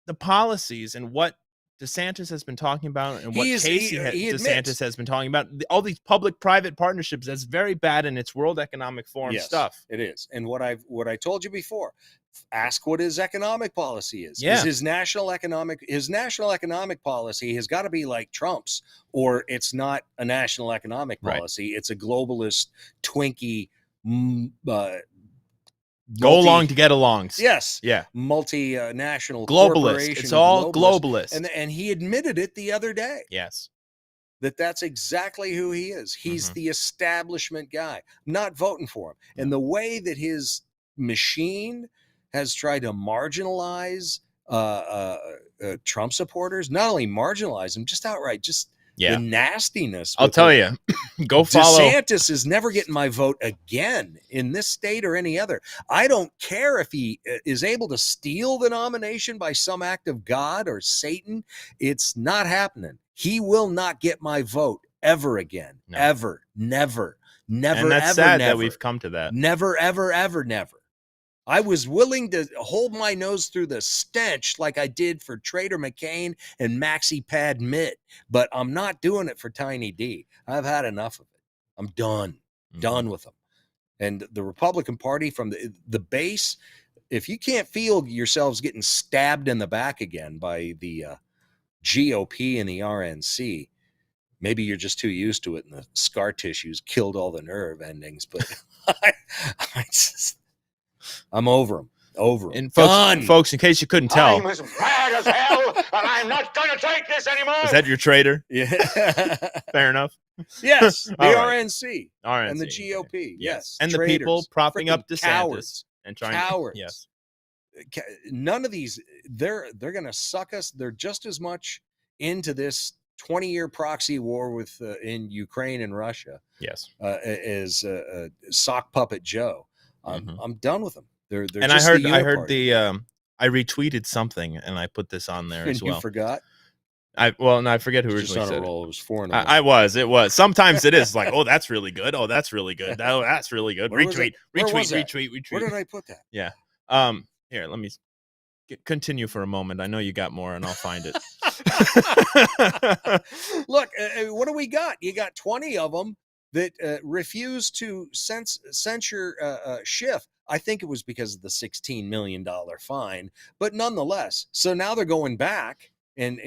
Speaker 1: the policies and what DeSantis has been talking about and what DeSantis has been talking about, all these public-private partnerships, that's very bad, and it's World Economic Forum stuff.
Speaker 7: It is. And what I told you before, ask what his economic policy is.
Speaker 1: Yeah.
Speaker 7: Is his national economic policy has got to be like Trump's, or it's not a national economic policy. Right. It's a globalist Twinkie
Speaker 1: go along to get along.
Speaker 7: Yes.
Speaker 1: Yeah.
Speaker 7: Multinational
Speaker 1: globalist. It's all globalist.
Speaker 7: And he admitted it the other day.
Speaker 1: Yes.
Speaker 7: That's exactly who he is. He's the establishment guy. I'm not voting for him. And the way that his machine has tried to marginalize Trump supporters, not only marginalize them, just outright, the nastiness.
Speaker 1: I'll tell you, go follow.
Speaker 7: DeSantis is never getting my vote again in this state or any other. I don't care if he is able to steal the nomination by some act of God or Satan. It's not happening. He will not get my vote ever again. No. Ever. Never. Never,
Speaker 1: and that's
Speaker 7: ever,
Speaker 1: sad
Speaker 7: never.
Speaker 1: That we've come to that.
Speaker 7: Never, ever, ever, never. I was willing to hold my nose through the stench like I did for Trader McCain and Maxi Pad Mitt, but I'm not doing it for Tiny D. I've had enough of it. I'm done. Done with them. And the Republican Party from the base, if you can't feel yourselves getting stabbed in the back again by the GOP and the RNC, maybe you're just too used to it and the scar tissues killed all the nerve endings, but I'm over them. Over them.
Speaker 1: And folks, in case you couldn't tell,
Speaker 9: I'm as mad as hell, and I'm not going to take this anymore.
Speaker 1: Is that your trader?
Speaker 7: Yeah.
Speaker 1: Fair enough.
Speaker 7: Yes. The
Speaker 1: right.
Speaker 7: RNC
Speaker 1: and
Speaker 7: the GOP. Yes.
Speaker 1: And
Speaker 7: traitors,
Speaker 1: the people propping up DeSantis
Speaker 7: cowards,
Speaker 1: and trying
Speaker 7: cowards.
Speaker 1: to. Yes.
Speaker 7: None of these, they're going to suck us. They're just as much into this 20-year proxy war with in Ukraine and Russia.
Speaker 1: Yes.
Speaker 7: As sock puppet Joe. I'm done with them. They're
Speaker 1: and
Speaker 7: just
Speaker 1: I heard I retweeted something and I put this on there as well.
Speaker 7: You forgot?
Speaker 1: I forget who originally said
Speaker 7: it. It was foreign.
Speaker 1: It was. Sometimes it is like, oh, that's really good. Oh, that's really good. Oh, that's really good. Retweet.
Speaker 7: Where did I put that?
Speaker 1: Yeah. Here, let me continue for a moment. I know you got more and I'll find it.
Speaker 7: Look, what do we got? You got 20 of them that refused to censure Schiff. I think it was because of the $16 million fine, but nonetheless. So now they're going back and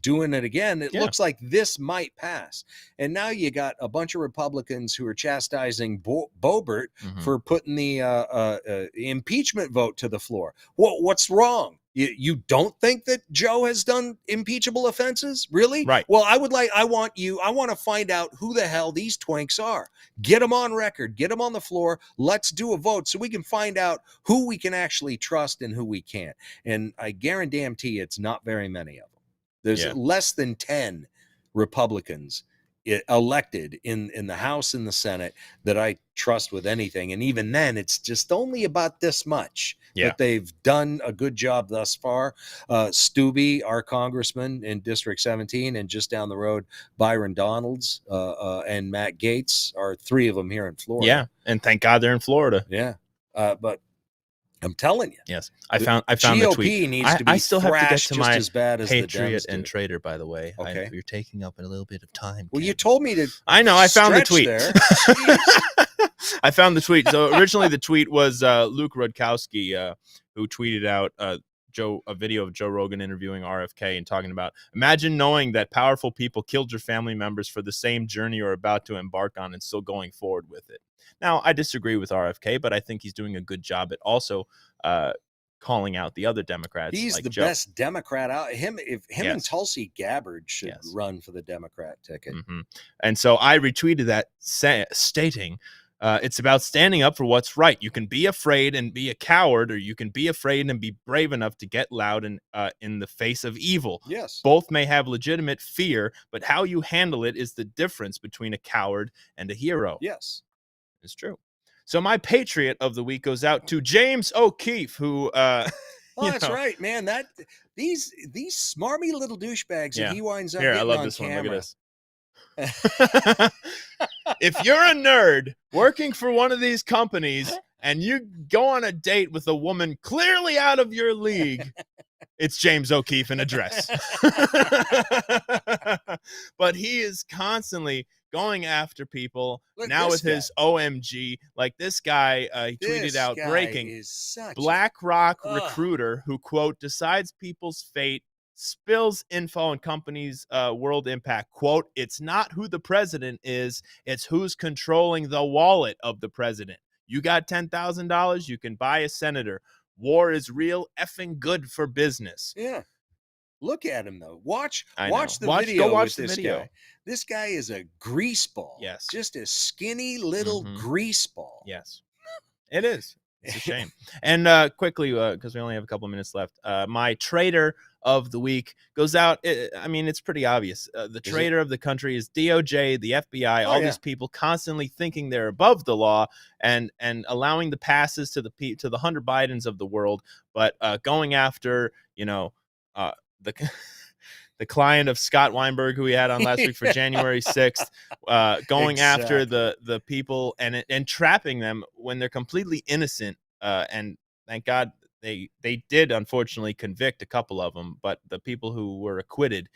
Speaker 7: doing it again. It looks like this might pass. And now you got a bunch of Republicans who are chastising Boebert for putting the impeachment vote to the floor. What's wrong? You don't think that Joe has done impeachable offenses? Really?
Speaker 1: Right.
Speaker 7: Well, I want to find out who the hell these twinks are. Get them on record. Get them on the floor. Let's do a vote so we can find out who we can actually trust and who we can't. And I guarantee it's not very many of them. There's less than 10 Republicans elected in the House and the Senate that I trust with anything. And even then, it's just only about this much.
Speaker 1: Yeah.
Speaker 7: But they've done a good job thus far. Stubbe, our congressman in District 17, and just down the road, Byron Donalds and Matt Gaetz are three of them here in Florida.
Speaker 1: Yeah, and thank God they're in Florida.
Speaker 7: Yeah. But I'm telling you.
Speaker 1: Yes, I found
Speaker 7: GOP
Speaker 1: the tweet.
Speaker 7: needs to be
Speaker 1: I still have to get
Speaker 7: thrashed
Speaker 1: to
Speaker 7: just
Speaker 1: my
Speaker 7: as bad as
Speaker 1: Patriot
Speaker 7: the Dems
Speaker 1: and
Speaker 7: do.
Speaker 1: Traitor, by the way.
Speaker 7: Okay.
Speaker 1: You're taking up a little bit of time.
Speaker 7: Well,
Speaker 1: Ken.
Speaker 7: you told me to.
Speaker 1: I know. I found the
Speaker 7: stretch
Speaker 1: tweet.
Speaker 7: there. Jeez.
Speaker 1: I found the tweet. So originally the tweet was Luke Rudkowski, who tweeted out a video of Joe Rogan interviewing RFK and talking about, imagine knowing that powerful people killed your family members for the same journey you're about to embark on and still going forward with it. Now, I disagree with RFK, but I think he's doing a good job at also calling out the other Democrats.
Speaker 7: He's
Speaker 1: like
Speaker 7: the
Speaker 1: Joe.
Speaker 7: best Democrat out. Him
Speaker 1: Yes.
Speaker 7: and Tulsi Gabbard should run for the Democrat ticket.
Speaker 1: Mm-hmm. And so I retweeted that stating, it's about standing up for what's right. You can be afraid and be a coward, or you can be afraid and be brave enough to get loud and in the face of evil.
Speaker 7: Yes.
Speaker 1: Both may have legitimate fear, but how you handle it is the difference between a coward and a hero.
Speaker 7: Yes.
Speaker 1: It's true. So my Patriot of the week goes out to James O'Keefe, who
Speaker 7: that's right, man. That these smarmy little douchebags that he winds up getting
Speaker 1: I love
Speaker 7: on
Speaker 1: this
Speaker 7: camera.
Speaker 1: one. Look at this. If you're a nerd working for one of these companies and you go on a date with a woman clearly out of your league, it's James O'Keefe in a dress. But he is constantly going after people.
Speaker 7: Look,
Speaker 1: now
Speaker 7: this
Speaker 1: with his OMG, like this guy, he tweeted
Speaker 7: This
Speaker 1: out,
Speaker 7: guy
Speaker 1: breaking,
Speaker 7: is such
Speaker 1: BlackRock
Speaker 7: Ugh.
Speaker 1: recruiter who, quote, decides people's fate, spills info on companies' world impact. Quote, it's not who the president is, it's who's controlling the wallet of the president. You got $10,000, you can buy a senator. War is real effing good for business.
Speaker 7: Yeah. Look at him though. Watch
Speaker 1: I
Speaker 7: the
Speaker 1: know.
Speaker 7: video
Speaker 1: Go watch
Speaker 7: with
Speaker 1: the
Speaker 7: this
Speaker 1: video.
Speaker 7: guy. This guy is a greaseball.
Speaker 1: Yes.
Speaker 7: Just a skinny little greaseball.
Speaker 1: Yes. It is. It's a shame. And quickly, because we only have a couple of minutes left, my traitor of the week goes out. I mean, it's pretty obvious. The traitor of the country is DOJ, the FBI, all these people constantly thinking they're above the law and allowing the passes to the Hunter Bidens of the world, but going after, the client of Scott Weinberg, who we had on last week for January 6th, going after the people and trapping them when they're completely innocent. And thank God they did unfortunately convict a couple of them, but the people who were acquitted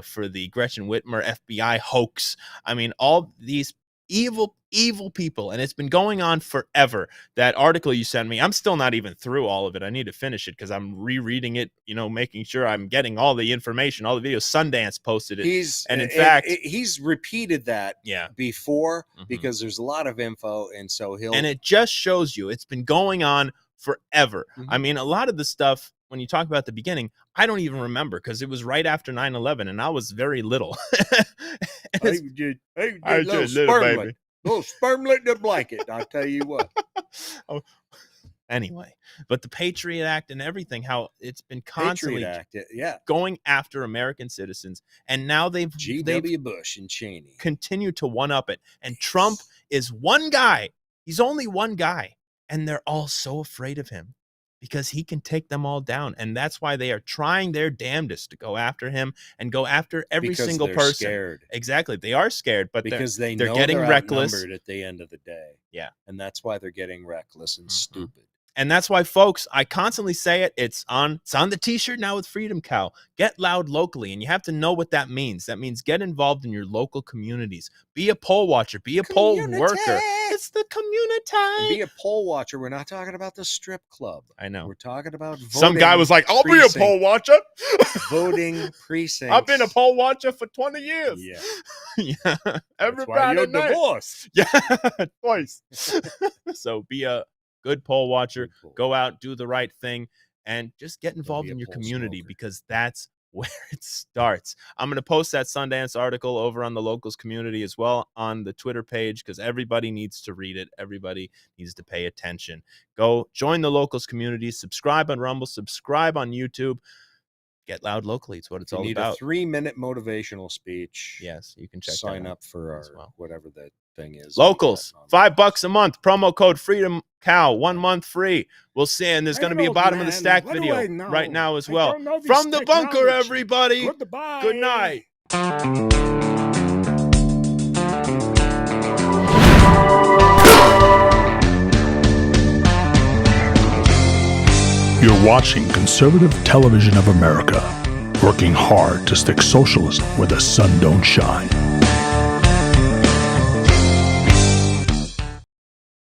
Speaker 1: for the Gretchen Whitmer FBI hoax. I mean, all these evil people, and it's been going on forever. That article you sent me, I'm still not even through all of it. I need to finish it because I'm rereading it, making sure I'm getting all the information, all the videos. Sundance posted it. He's
Speaker 7: repeated that before because there's a lot of info, and so and
Speaker 1: it just shows you it's been going on forever. I mean, a lot of the stuff, when you talk about the beginning, I don't even remember because it was right after 9/11 and I was very little.
Speaker 7: I did little spermlet. Little spermlet in the blanket, I'll tell you what.
Speaker 1: Anyway, but the Patriot Act and everything, how it's been constantly going after American citizens, and now they've
Speaker 7: G.W. Bush and Cheney
Speaker 1: continued to one-up it. And Trump is one guy. He's only one guy, and they're all so afraid of him because he can take them all down. And that's why they are trying their damnedest to go after him and go after every single person.
Speaker 7: Scared.
Speaker 1: Exactly. They are scared, but
Speaker 7: because
Speaker 1: they're
Speaker 7: know
Speaker 1: getting
Speaker 7: they're
Speaker 1: reckless
Speaker 7: at the end of the day.
Speaker 1: Yeah.
Speaker 7: And that's why they're getting reckless and stupid.
Speaker 1: And that's why, folks, I constantly say it. It's on the t-shirt now with Freedom Cow. Get loud locally, and you have to know what that means. That means get involved in your local communities. Be a poll watcher. Be a poll worker. It's the community.
Speaker 7: And be a poll watcher. We're not talking about the strip club.
Speaker 1: I know.
Speaker 7: We're talking about voting.
Speaker 1: Some guy was like, I'll be a poll watcher.
Speaker 7: Voting precincts.
Speaker 1: I've been a poll watcher for 20 years.
Speaker 7: Yeah.
Speaker 1: Yeah.
Speaker 7: Everybody you're divorced.
Speaker 1: Yeah. Twice. So be a good poll watcher. Go out, do the right thing, and just get involved in your community because that's where it starts. I'm going to post that Sundance article over on the locals community as well on the Twitter page because everybody needs to read it. Everybody needs to pay attention. Go join the locals community. Subscribe on Rumble. Subscribe on YouTube. Get loud locally. It's what it's
Speaker 7: If you
Speaker 1: all
Speaker 7: need
Speaker 1: about.
Speaker 7: a 3-minute motivational speech.
Speaker 1: Yes, you can check
Speaker 7: sign
Speaker 1: that
Speaker 7: up for
Speaker 1: as
Speaker 7: our
Speaker 1: well.
Speaker 7: whatever that thing is.
Speaker 1: Locals, $5 a month. Promo code Freedom Cow, 1 month free. We'll see. And there's going to be a bottom of the stack video right now as well. From the bunker, everybody.
Speaker 4: Goodbye.
Speaker 1: Good night.
Speaker 11: You're watching Conservative Television of America, working hard to stick socialism where the sun don't shine.